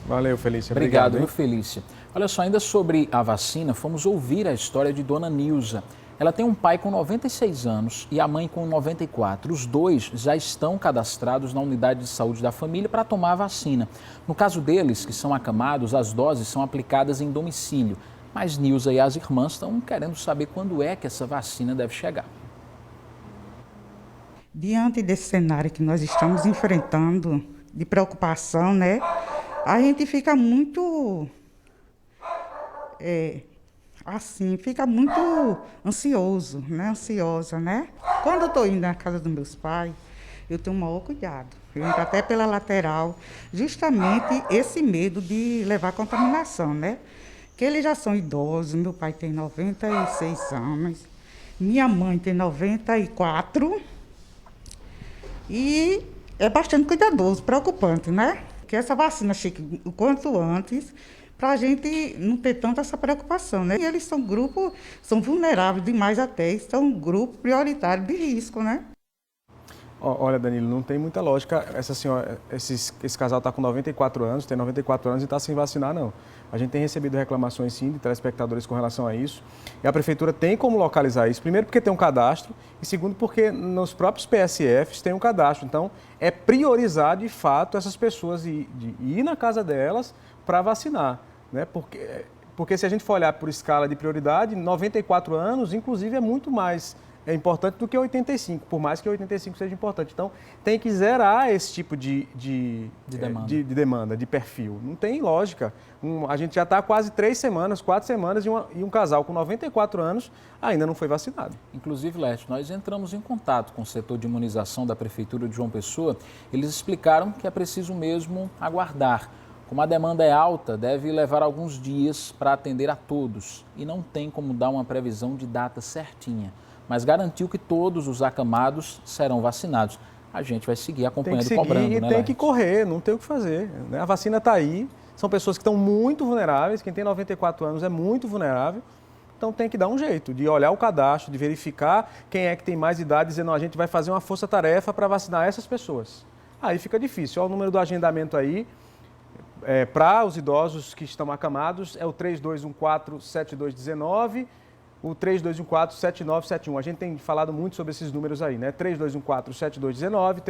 Valeu, Felícia. Obrigado, viu, Felícia? Olha só, ainda sobre a vacina, fomos ouvir a história de Dona Nilza. Ela tem um pai com 96 anos e a mãe com 94. Os dois já estão cadastrados na unidade de saúde da família para tomar a vacina. No caso deles, que são acamados, as doses são aplicadas em domicílio. Mas Nilza e as irmãs estão querendo saber quando é que essa vacina deve chegar. Diante desse cenário que nós estamos enfrentando, de preocupação, né? A gente fica muito... fica muito ansioso, né? Ansiosa, né? Quando eu estou indo na casa dos meus pais, eu tenho o maior cuidado. Eu entro até pela lateral, justamente esse medo de levar contaminação, né? Que eles já são idosos, meu pai tem 96 anos, minha mãe tem 94 e é bastante cuidadoso, preocupante, né? Que essa vacina chegue o quanto antes, para a gente não ter tanta essa preocupação, né? E eles são grupo, são vulneráveis demais até, são um grupo prioritário de risco, né? Olha, Danilo, não tem muita lógica. Essa senhora, esse casal está com 94 anos, tem 94 anos e está sem vacinar, não. A gente tem recebido reclamações, sim, de telespectadores com relação a isso. E a Prefeitura tem como localizar isso. Primeiro, porque tem um cadastro. E segundo, porque nos próprios PSFs tem um cadastro. Então, é priorizar, de fato, essas pessoas de ir na casa delas para vacinar, né? Porque se a gente for olhar por escala de prioridade, 94 anos, inclusive, é muito mais importante do que 85, por mais que 85 seja importante. Então, tem que zerar esse tipo de demanda, de perfil. Não tem lógica. A gente já está há quase 3 semanas, 4 semanas e um casal com 94 anos ainda não foi vacinado. Inclusive, Leste, nós entramos em contato com o setor de imunização da Prefeitura de João Pessoa. Eles explicaram que é preciso mesmo aguardar. Como a demanda é alta, deve levar alguns dias para atender a todos e não tem como dar uma previsão de data certinha. Mas garantiu que todos os acamados serão vacinados. A gente vai seguir acompanhando e cobrando, né, tem que correr, não tem o que fazer, né? A vacina está aí, são pessoas que estão muito vulneráveis, quem tem 94 anos é muito vulnerável, então tem que dar um jeito de olhar o cadastro, de verificar quem é que tem mais idade, dizendo, a gente vai fazer uma força-tarefa para vacinar essas pessoas. Aí fica difícil, olha o número do agendamento aí. Para os idosos que estão acamados, é o 3214-7219, o 3214-7971. A gente tem falado muito sobre esses números aí, né? 3214-7219,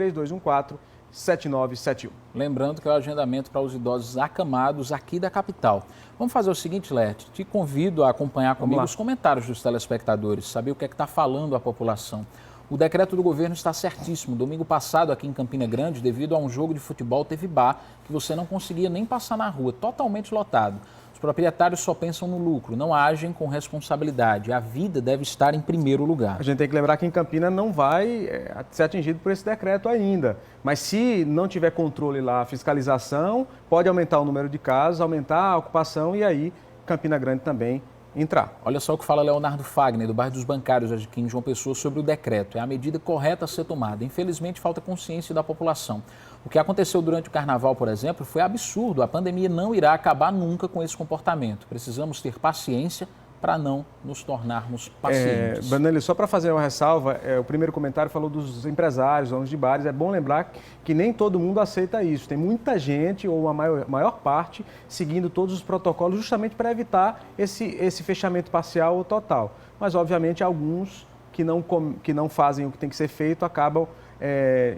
3214-7971. Lembrando que é o agendamento para os idosos acamados aqui da capital. Vamos fazer o seguinte, Lerte, te convido a acompanhar comigo os comentários dos telespectadores, saber o que é que está falando a população. O decreto do governo está certíssimo. Domingo passado, aqui em Campina Grande, devido a um jogo de futebol, teve bar que você não conseguia nem passar na rua, totalmente lotado. Os proprietários só pensam no lucro, não agem com responsabilidade. A vida deve estar em primeiro lugar. A gente tem que lembrar que em Campina não vai ser atingido por esse decreto ainda. Mas se não tiver controle lá, fiscalização, pode aumentar o número de casos, aumentar a ocupação e aí Campina Grande também entrar. Olha só o que fala Leonardo Fagner, do bairro dos Bancários, aqui em João Pessoa, sobre o decreto. É a medida correta a ser tomada. Infelizmente, falta consciência da população. O que aconteceu durante o carnaval, por exemplo, foi absurdo. A pandemia não irá acabar nunca com esse comportamento. Precisamos ter paciência para não nos tornarmos pacientes. Danilo, só para fazer uma ressalva, o primeiro comentário falou dos empresários, donos de bares. É bom lembrar que nem todo mundo aceita isso. Tem muita gente, ou a maior parte, seguindo todos os protocolos justamente para evitar esse fechamento parcial ou total. Mas, obviamente, alguns que não fazem o que tem que ser feito acabam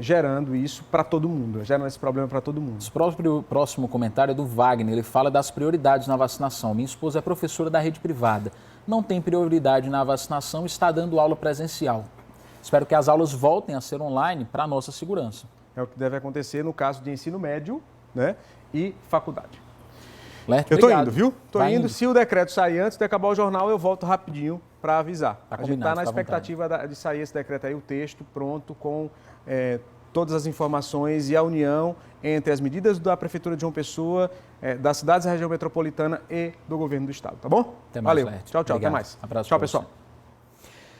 gerando isso para todo mundo, gerando esse problema para todo mundo. O próximo comentário é do Wagner, ele fala das prioridades na vacinação. Minha esposa é professora da rede privada, não tem prioridade na vacinação e está dando aula presencial. Espero que as aulas voltem a ser online para a nossa segurança. É o que deve acontecer no caso de ensino médio, né, e faculdade. Lerte, eu estou indo, viu? Estou indo. Se o decreto sair antes de acabar o jornal, eu volto rapidinho para avisar. A gente está na expectativa de sair esse decreto aí, o texto pronto com todas as informações e a união entre as medidas da Prefeitura de João Pessoa, das cidades da região metropolitana e do governo do estado, tá bom? Até mais, valeu. Lerte. Tchau, Obrigado. até mais. Abraço. Tchau, pessoal.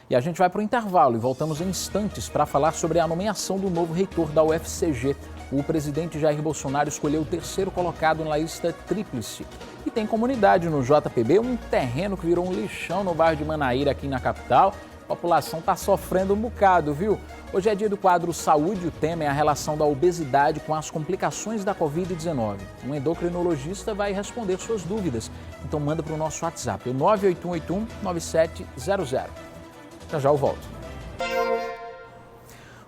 E a gente vai para o intervalo e voltamos em instantes para falar sobre a nomeação do novo reitor da UFCG. O presidente Jair Bolsonaro escolheu o terceiro colocado na lista tríplice. E tem comunidade no JPB, um terreno que virou um lixão no bairro de Manaíra, aqui na capital. A população está sofrendo um bocado, viu? Hoje é dia do quadro Saúde. O tema é a relação da obesidade com as complicações da Covid-19. Um endocrinologista vai responder suas dúvidas. Então manda para o nosso WhatsApp, o 981819700. Já eu volto.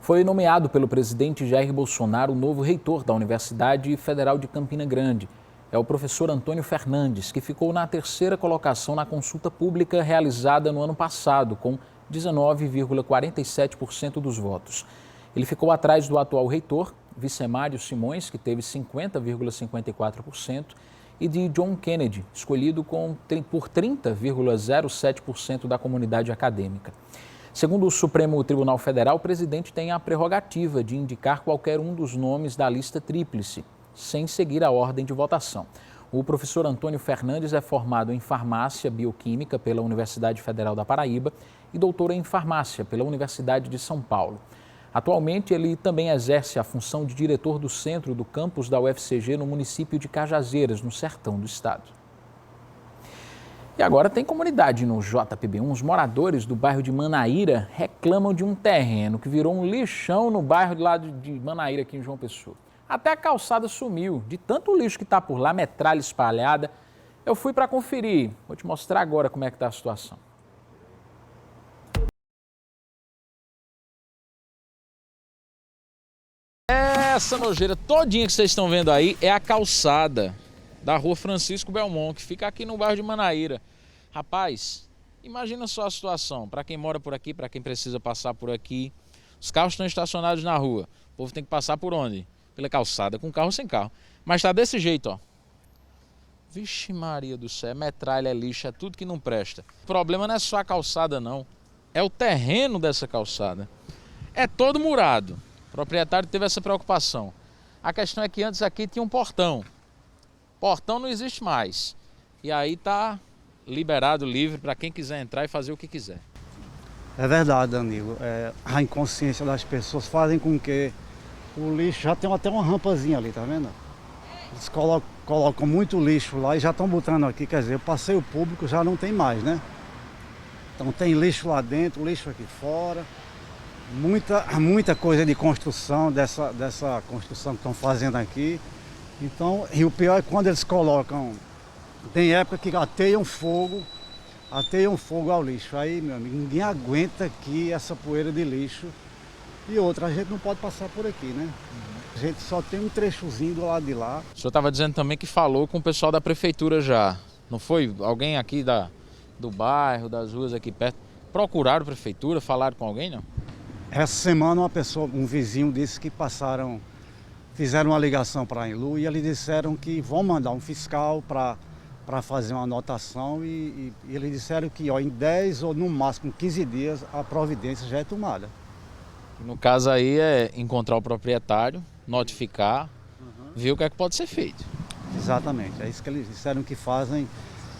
Foi nomeado pelo presidente Jair Bolsonaro o novo reitor da Universidade Federal de Campina Grande. É o professor Antônio Fernandes, que ficou na terceira colocação na consulta pública realizada no ano passado, com 19,47% dos votos. Ele ficou atrás do atual reitor, Vicemário Simões, que teve 50,54%, e de John Kennedy, escolhido por 30,07% da comunidade acadêmica. Segundo o Supremo Tribunal Federal, o presidente tem a prerrogativa de indicar qualquer um dos nomes da lista tríplice, sem seguir a ordem de votação. O professor Antônio Fernandes é formado em farmácia bioquímica pela Universidade Federal da Paraíba e doutor em farmácia pela Universidade de São Paulo. Atualmente, ele também exerce a função de diretor do centro do campus da UFCG no município de Cajazeiras, no sertão do estado. E agora tem comunidade no JPB1. Os moradores do bairro de Manaíra reclamam de um terreno que virou um lixão no bairro do lado de Manaíra, aqui em João Pessoa. Até a calçada sumiu, de tanto lixo que está por lá, metralha espalhada. Eu fui para conferir. Vou te mostrar agora como é que está a situação. Essa nojeira todinha que vocês estão vendo aí é a calçada da rua Francisco Belmont, que fica aqui no bairro de Manaíra. Rapaz, imagina só a situação, para quem mora por aqui, para quem precisa passar por aqui. Os carros estão estacionados na rua, o povo tem que passar por onde? Pela calçada, com carro ou sem carro. Mas tá desse jeito, ó. Vixe Maria do céu, é metralha, é lixo, é tudo que não presta. O problema não é só a calçada não, é o terreno dessa calçada. É todo murado, o proprietário teve essa preocupação. A questão é que antes aqui tinha um portão. Portão não existe mais. E aí tá liberado, livre, para quem quiser entrar e fazer o que quiser. É verdade, Danilo. A inconsciência das pessoas fazem com que o lixo já tem até uma rampazinha ali, tá vendo? Eles colocam muito lixo lá e já estão botando aqui, quer dizer, o passeio público já não tem mais, né? Então tem lixo lá dentro, lixo aqui fora, muita coisa de construção, dessa construção que estão fazendo aqui. Então, e o pior é quando eles colocam, tem época que ateiam fogo ao lixo. Aí, meu amigo, ninguém aguenta aqui essa poeira de lixo. E outra, a gente não pode passar por aqui, né? A gente só tem um trechozinho do lado de lá. O senhor estava dizendo também que falou com o pessoal da prefeitura já, não foi? Alguém aqui do bairro, das ruas aqui perto, procuraram a prefeitura, falaram com alguém, não? Essa semana um vizinho disse que fizeram uma ligação para a Enlu e eles disseram que vão mandar um fiscal para fazer uma anotação e eles disseram que em 10 ou no máximo 15 dias a providência já é tomada. No caso aí é encontrar o proprietário, notificar, ver o que é que pode ser feito. Exatamente, é isso que eles disseram que fazem,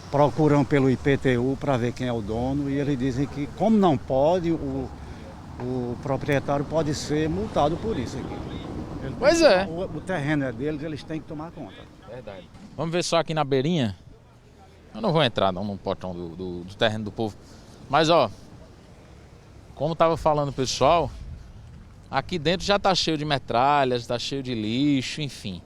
procuram pelo IPTU para ver quem é o dono e eles dizem que como não pode, o proprietário pode ser multado por isso aqui. Pois é. O terreno é deles, eles têm que tomar conta. Verdade. Vamos ver só aqui na beirinha. Eu não vou entrar não no portão do terreno do povo. Mas ó, como estava falando o pessoal, aqui dentro já está cheio de metralhas, está cheio de lixo, enfim.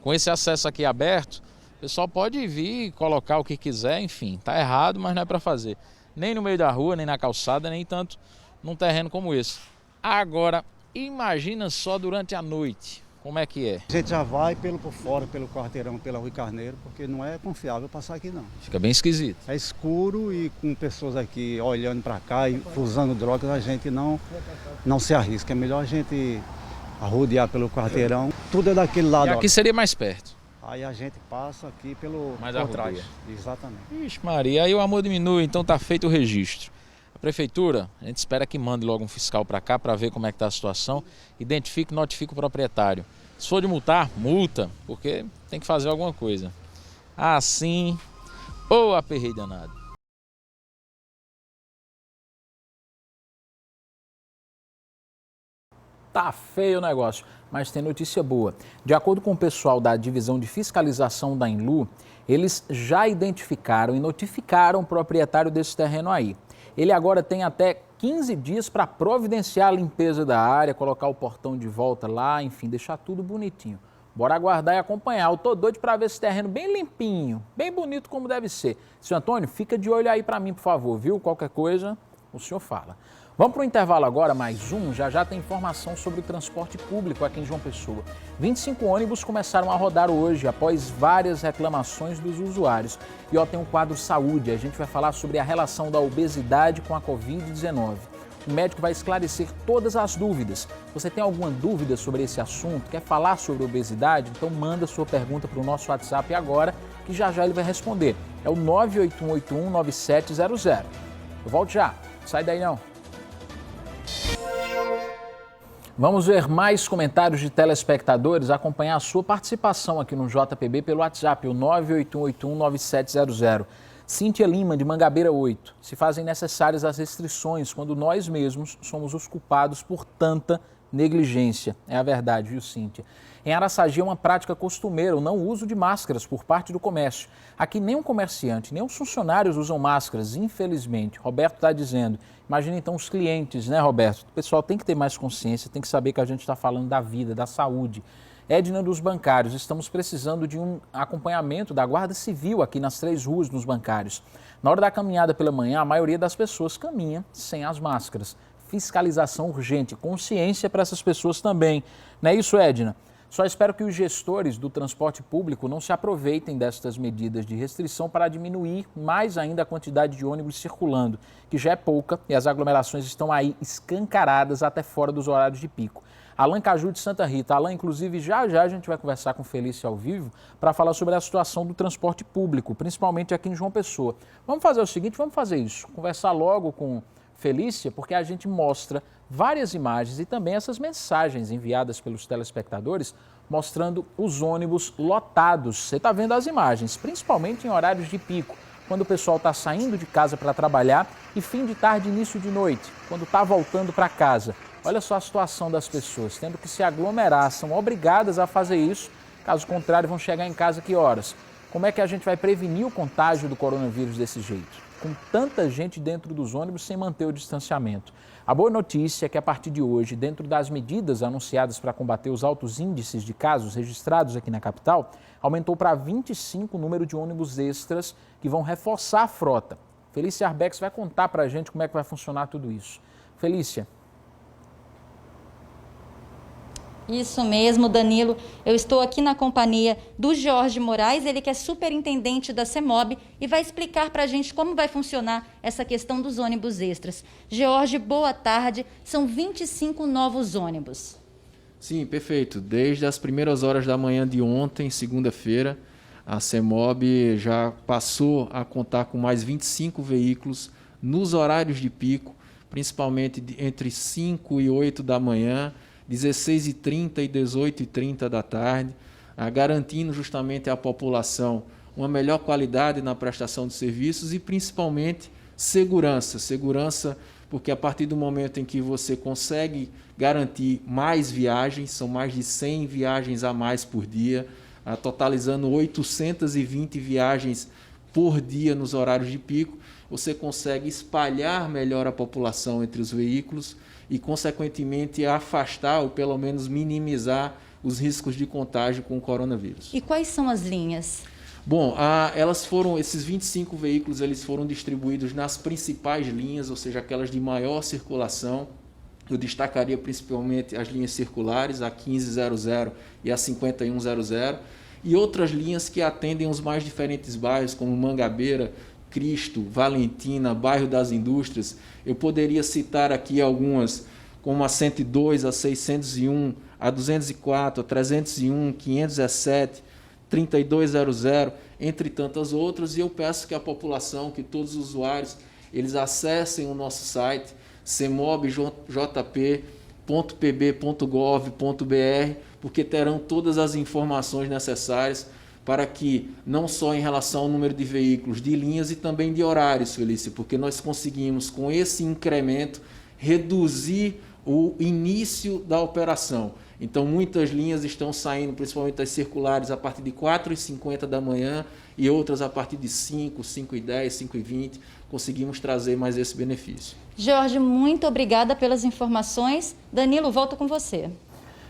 Com esse acesso aqui aberto, o pessoal pode vir colocar o que quiser, enfim. Tá errado, mas não é para fazer. Nem no meio da rua, nem na calçada, nem tanto num terreno como esse. Agora, imagina só durante a noite, como é que é? A gente já vai por fora, pelo quarteirão, pela Rui Carneiro, porque não é confiável passar aqui não. Fica bem esquisito. É escuro e com pessoas aqui olhando para cá e usando drogas, a gente não se arrisca. É melhor a gente rodear pelo quarteirão, tudo é daquele lado. E aqui seria mais perto. Aí a gente passa aqui por trás. Exatamente. Ixi Maria, aí o amor diminui, então tá feito o registro. A prefeitura, a gente espera que mande logo um fiscal para cá para ver como é que está a situação, identifique e notifique o proprietário. Se for de multar, multa, porque tem que fazer alguma coisa. Assim, ou aperreio danado. Tá feio o negócio, mas tem notícia boa. De acordo com o pessoal da Divisão de Fiscalização da Enlu, eles já identificaram e notificaram o proprietário desse terreno aí. Ele agora tem até 15 dias para providenciar a limpeza da área, colocar o portão de volta lá, enfim, deixar tudo bonitinho. Bora aguardar e acompanhar. Eu tô doido para ver esse terreno bem limpinho, bem bonito como deve ser. Senhor Antônio, fica de olho aí para mim, por favor, viu? Qualquer coisa, o senhor fala. Vamos para o intervalo agora, mais um. Já tem informação sobre o transporte público aqui em João Pessoa. 25 ônibus começaram a rodar hoje, após várias reclamações dos usuários. E tem um quadro saúde, a gente vai falar sobre a relação da obesidade com a Covid-19. O médico vai esclarecer todas as dúvidas. Você tem alguma dúvida sobre esse assunto? Quer falar sobre obesidade? Então manda sua pergunta para o nosso WhatsApp agora, que já ele vai responder. É o 981819700. Eu volto já, sai daí não. Vamos ver mais comentários de telespectadores, acompanhar a sua participação aqui no JPB pelo WhatsApp, o 981819700. Cíntia Lima, de Mangabeira 8. Se fazem necessárias as restrições quando nós mesmos somos os culpados por tanta negligência. É a verdade, viu, Cíntia? Em Araçagi é uma prática costumeira o não uso de máscaras por parte do comércio. Aqui nem um comerciante, nem os funcionários usam máscaras, infelizmente. Roberto está dizendo. Imagina então os clientes, né, Roberto? O pessoal tem que ter mais consciência, tem que saber que a gente está falando da vida, da saúde. Edna dos bancários, estamos precisando de um acompanhamento da Guarda Civil aqui nas 3 ruas nos bancários. Na hora da caminhada pela manhã, a maioria das pessoas caminha sem as máscaras. Fiscalização urgente, consciência para essas pessoas também. Não é isso, Edna? Só espero que os gestores do transporte público não se aproveitem destas medidas de restrição para diminuir mais ainda a quantidade de ônibus circulando, que já é pouca e as aglomerações estão aí escancaradas até fora dos horários de pico. Alain Caju de Santa Rita. Alain, inclusive, já a gente vai conversar com Felícia ao vivo para falar sobre a situação do transporte público, principalmente aqui em João Pessoa. Vamos fazer o seguinte, vamos fazer isso, conversar logo com Felícia, porque a gente mostra várias imagens e também essas mensagens enviadas pelos telespectadores mostrando os ônibus lotados. Você está vendo as imagens, principalmente em horários de pico, quando o pessoal está saindo de casa para trabalhar e fim de tarde, início de noite, quando está voltando para casa. Olha só a situação das pessoas, tendo que se aglomerar, são obrigadas a fazer isso, caso contrário vão chegar em casa que horas? Como é que a gente vai prevenir o contágio do coronavírus desse jeito? Com tanta gente dentro dos ônibus sem manter o distanciamento. A boa notícia é que a partir de hoje, dentro das medidas anunciadas para combater os altos índices de casos registrados aqui na capital, aumentou para 25 o número de ônibus extras que vão reforçar a frota. Felícia Arbex vai contar para a gente como é que vai funcionar tudo isso. Felícia. Isso mesmo, Danilo. Eu estou aqui na companhia do Jorge Moraes, ele que é superintendente da CEMOB e vai explicar para a gente como vai funcionar essa questão dos ônibus extras. Jorge, boa tarde. São 25 novos ônibus. Sim, perfeito. Desde as primeiras horas da manhã de ontem, segunda-feira, a CEMOB já passou a contar com mais 25 veículos nos horários de pico, principalmente entre 5 e 8 da manhã, 16h30 e 18h30 da tarde, garantindo justamente à população uma melhor qualidade na prestação de serviços e principalmente segurança. Segurança porque a partir do momento em que você consegue garantir mais viagens, são mais de 100 viagens a mais por dia, totalizando 820 viagens por dia nos horários de pico, você consegue espalhar melhor a população entre os veículos e, consequentemente, afastar ou pelo menos minimizar os riscos de contágio com o coronavírus. E quais são as linhas? Bom, esses 25 veículos eles foram distribuídos nas principais linhas, ou seja, aquelas de maior circulação. Eu destacaria principalmente as linhas circulares, a 1500 e a 5100, e outras linhas que atendem os mais diferentes bairros, como Mangabeira, Cristo, Valentina, bairro das Indústrias. Eu poderia citar aqui algumas, como a 102, a 601, a 204, a 301, 517, 3200, entre tantas outras. E eu peço que a população, que todos os usuários, eles acessem o nosso site cemobjp.pb.gov.br, porque terão todas as informações necessárias para que, não só em relação ao número de veículos, de linhas e também de horários, Felícia, porque nós conseguimos, com esse incremento, reduzir o início da operação. Então, muitas linhas estão saindo, principalmente as circulares, a partir de 4h50 da manhã e outras a partir de 5, 5h10, 5h20. Conseguimos trazer mais esse benefício. Jorge, muito obrigada pelas informações. Danilo, volto com você.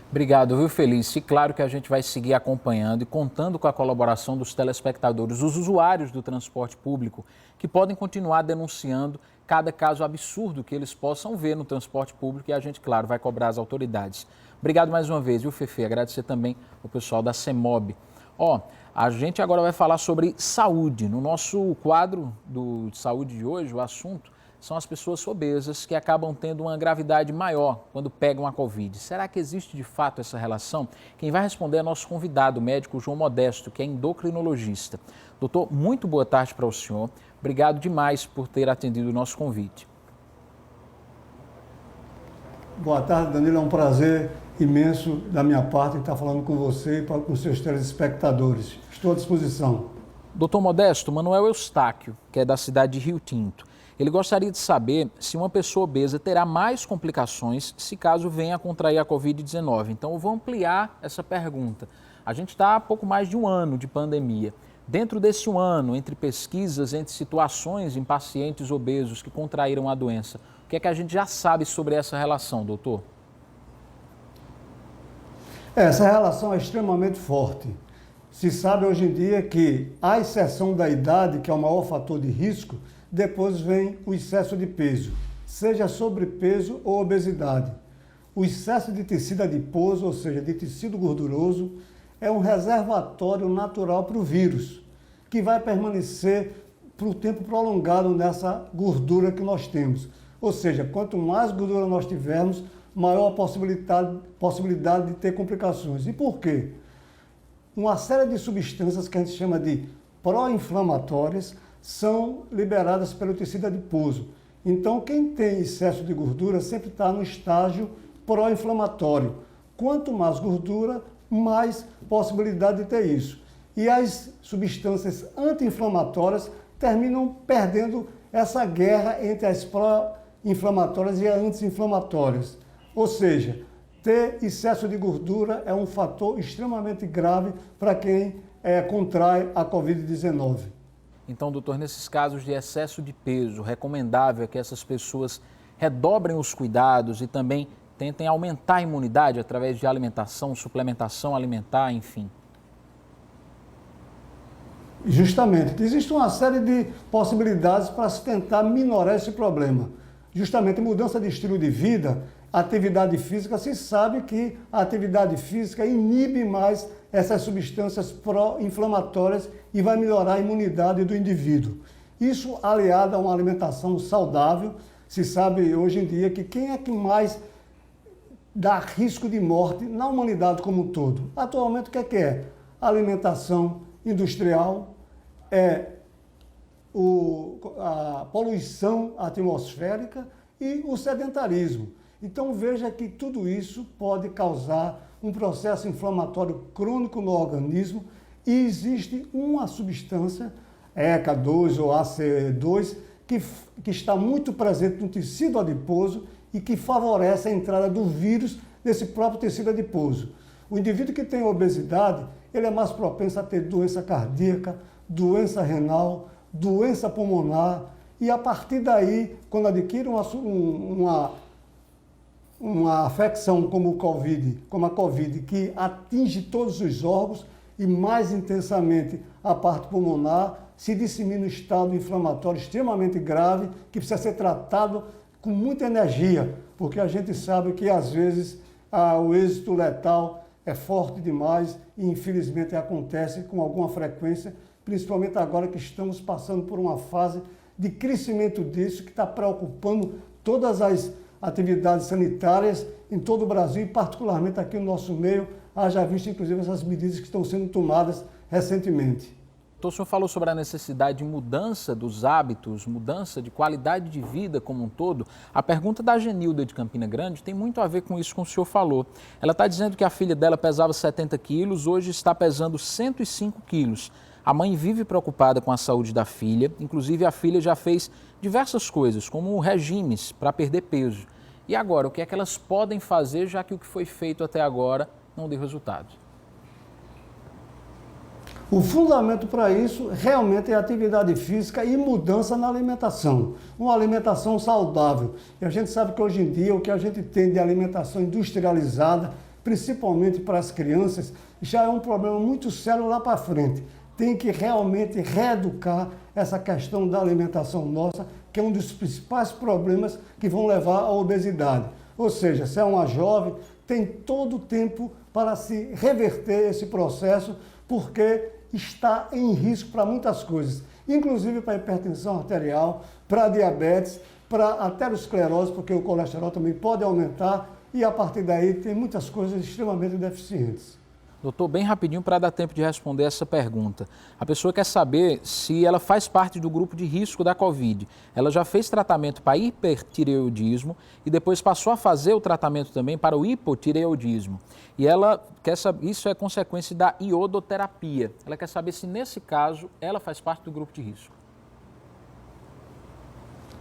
Obrigado, viu, Felice? E claro que a gente vai seguir acompanhando e contando com a colaboração dos telespectadores, dos usuários do transporte público, que podem continuar denunciando cada caso absurdo que eles possam ver no transporte público e a gente, claro, vai cobrar as autoridades. Obrigado mais uma vez, viu, Fefe? Agradecer também o pessoal da CEMOB. A gente agora vai falar sobre saúde. No nosso quadro de saúde de hoje, o assunto são as pessoas obesas que acabam tendo uma gravidade maior quando pegam a Covid. Será que existe de fato essa relação? Quem vai responder é nosso convidado, o médico João Modesto, que é endocrinologista. Doutor, muito boa tarde para o senhor. Obrigado demais por ter atendido o nosso convite. Boa tarde, Danilo. É um prazer imenso da minha parte estar falando com você e com os seus telespectadores. Estou à disposição. Doutor Modesto, Manuel Eustáquio, que é da cidade de Rio Tinto. Ele gostaria de saber se uma pessoa obesa terá mais complicações se caso venha a contrair a Covid-19. Então, eu vou ampliar essa pergunta. A gente está há pouco mais de um ano de pandemia. Dentro desse um ano, entre pesquisas, entre situações em pacientes obesos que contraíram a doença, o que é que a gente já sabe sobre essa relação, doutor? Essa relação é extremamente forte. Se sabe hoje em dia que, à exceção da idade, que é o maior fator de risco, depois vem o excesso de peso, seja sobrepeso ou obesidade. O excesso de tecido adiposo, ou seja, de tecido gorduroso, é um reservatório natural para o vírus, que vai permanecer por um tempo prolongado nessa gordura que nós temos. Ou seja, quanto mais gordura nós tivermos, maior a possibilidade de ter complicações. E por quê? Uma série de substâncias que a gente chama de pró-inflamatórias são liberadas pelo tecido adiposo. Então, quem tem excesso de gordura sempre está no estágio pró-inflamatório. Quanto mais gordura, mais possibilidade de ter isso. E as substâncias anti-inflamatórias terminam perdendo essa guerra entre as pró-inflamatórias e as anti-inflamatórias. Ou seja, ter excesso de gordura é um fator extremamente grave para quem contrai a Covid-19. Então, doutor, nesses casos de excesso de peso, recomendável é que essas pessoas redobrem os cuidados e também tentem aumentar a imunidade através de alimentação, suplementação alimentar, enfim. Justamente, existe uma série de possibilidades para se tentar minorar esse problema. Justamente, mudança de estilo de vida, atividade física, se sabe que a atividade física inibe mais essas substâncias pró-inflamatórias e vai melhorar a imunidade do indivíduo. Isso aliado a uma alimentação saudável, se sabe hoje em dia que quem é que mais dá risco de morte na humanidade como um todo? Atualmente, o que é? A alimentação industrial, a poluição atmosférica e o sedentarismo. Então veja que tudo isso pode causar um processo inflamatório crônico no organismo e existe uma substância, ECA2 ou ACE2, que está muito presente no tecido adiposo e que favorece a entrada do vírus nesse próprio tecido adiposo. O indivíduo que tem obesidade, ele é mais propenso a ter doença cardíaca, doença renal, doença pulmonar e a partir daí, quando adquire uma afecção como a Covid, que atinge todos os órgãos e mais intensamente a parte pulmonar, se dissemina um estado inflamatório extremamente grave que precisa ser tratado com muita energia, porque a gente sabe que às vezes o êxito letal é forte demais e infelizmente acontece com alguma frequência, principalmente agora que estamos passando por uma fase de crescimento disso que está preocupando todas as atividades sanitárias em todo o Brasil e particularmente aqui no nosso meio, haja visto inclusive essas medidas que estão sendo tomadas recentemente. Então, o senhor falou sobre a necessidade de mudança dos hábitos, mudança de qualidade de vida como um todo. A pergunta da Genilda de Campina Grande tem muito a ver com isso que o senhor falou. Ela está dizendo que a filha dela pesava 70 quilos, hoje está pesando 105 quilos. A mãe vive preocupada com a saúde da filha, inclusive a filha já fez diversas coisas, como regimes para perder peso. E agora, o que é que elas podem fazer, já que o que foi feito até agora não deu resultado? O fundamento para isso realmente é a atividade física e mudança na alimentação. Uma alimentação saudável. E a gente sabe que hoje em dia o que a gente tem de alimentação industrializada, principalmente para as crianças, já é um problema muito sério lá para frente. Tem que realmente reeducar essa questão da alimentação nossa, que é um dos principais problemas que vão levar à obesidade. Ou seja, se é uma jovem, tem todo o tempo para se reverter esse processo, porque está em risco para muitas coisas, inclusive para hipertensão arterial, para diabetes, para aterosclerose, porque o colesterol também pode aumentar e a partir daí tem muitas coisas extremamente deficientes. Doutor, bem rapidinho para dar tempo de responder essa pergunta. A pessoa quer saber se ela faz parte do grupo de risco da Covid. Ela já fez tratamento para hipertireoidismo e depois passou a fazer o tratamento também para o hipotireoidismo. E ela quer saber, isso é consequência da iodoterapia. Ela quer saber se nesse caso ela faz parte do grupo de risco.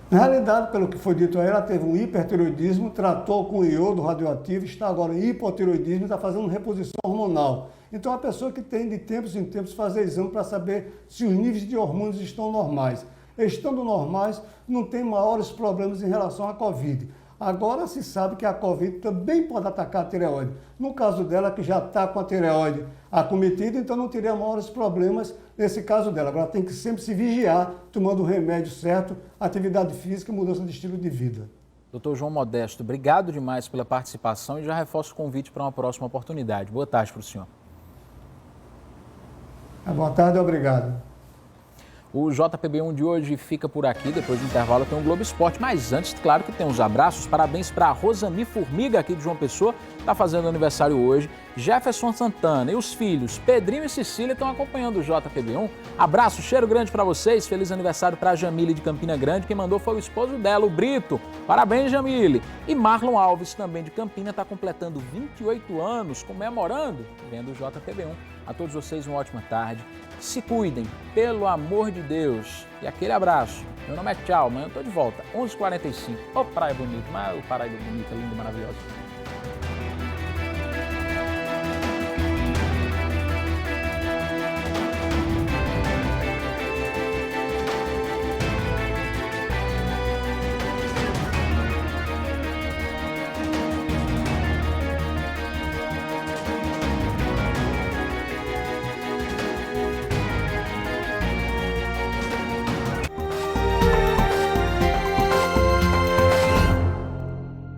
Na realidade, pelo que foi dito a ela teve um hipertireoidismo, tratou com iodo radioativo, está agora em hipotireoidismo e está fazendo reposição hormonal. Então, a pessoa que tem de tempos em tempos fazer exame para saber se os níveis de hormônios estão normais. Estando normais, não tem maiores problemas em relação à Covid. Agora se sabe que a Covid também pode atacar a tireoide. No caso dela, que já está com a tireoide acometida, então não teria maiores problemas nesse caso dela. Agora tem que sempre se vigiar, tomando o remédio certo, atividade física e mudança de estilo de vida. Doutor João Modesto, obrigado demais pela participação e já reforço o convite para uma próxima oportunidade. Boa tarde para o senhor. Boa tarde, obrigado. O JPB1 de hoje fica por aqui, depois do intervalo tem o Globo Esporte, mas antes, claro que tem uns abraços, parabéns para a Rosani Formiga aqui de João Pessoa, está fazendo aniversário hoje, Jefferson Santana e os filhos Pedrinho e Cecília estão acompanhando o JPB1, abraço, cheiro grande para vocês, feliz aniversário para a Jamile de Campina Grande, quem mandou foi o esposo dela, o Brito, parabéns Jamile, e Marlon Alves também de Campina, está completando 28 anos, comemorando, vendo o JPB1. A todos vocês uma ótima tarde. Se cuidem, pelo amor de Deus. E aquele abraço. Meu nome é Tchau, amanhã eu estou de volta, 11h45. Ô, praia bonita, mas o Paraíba bonita, linda, maravilhosa.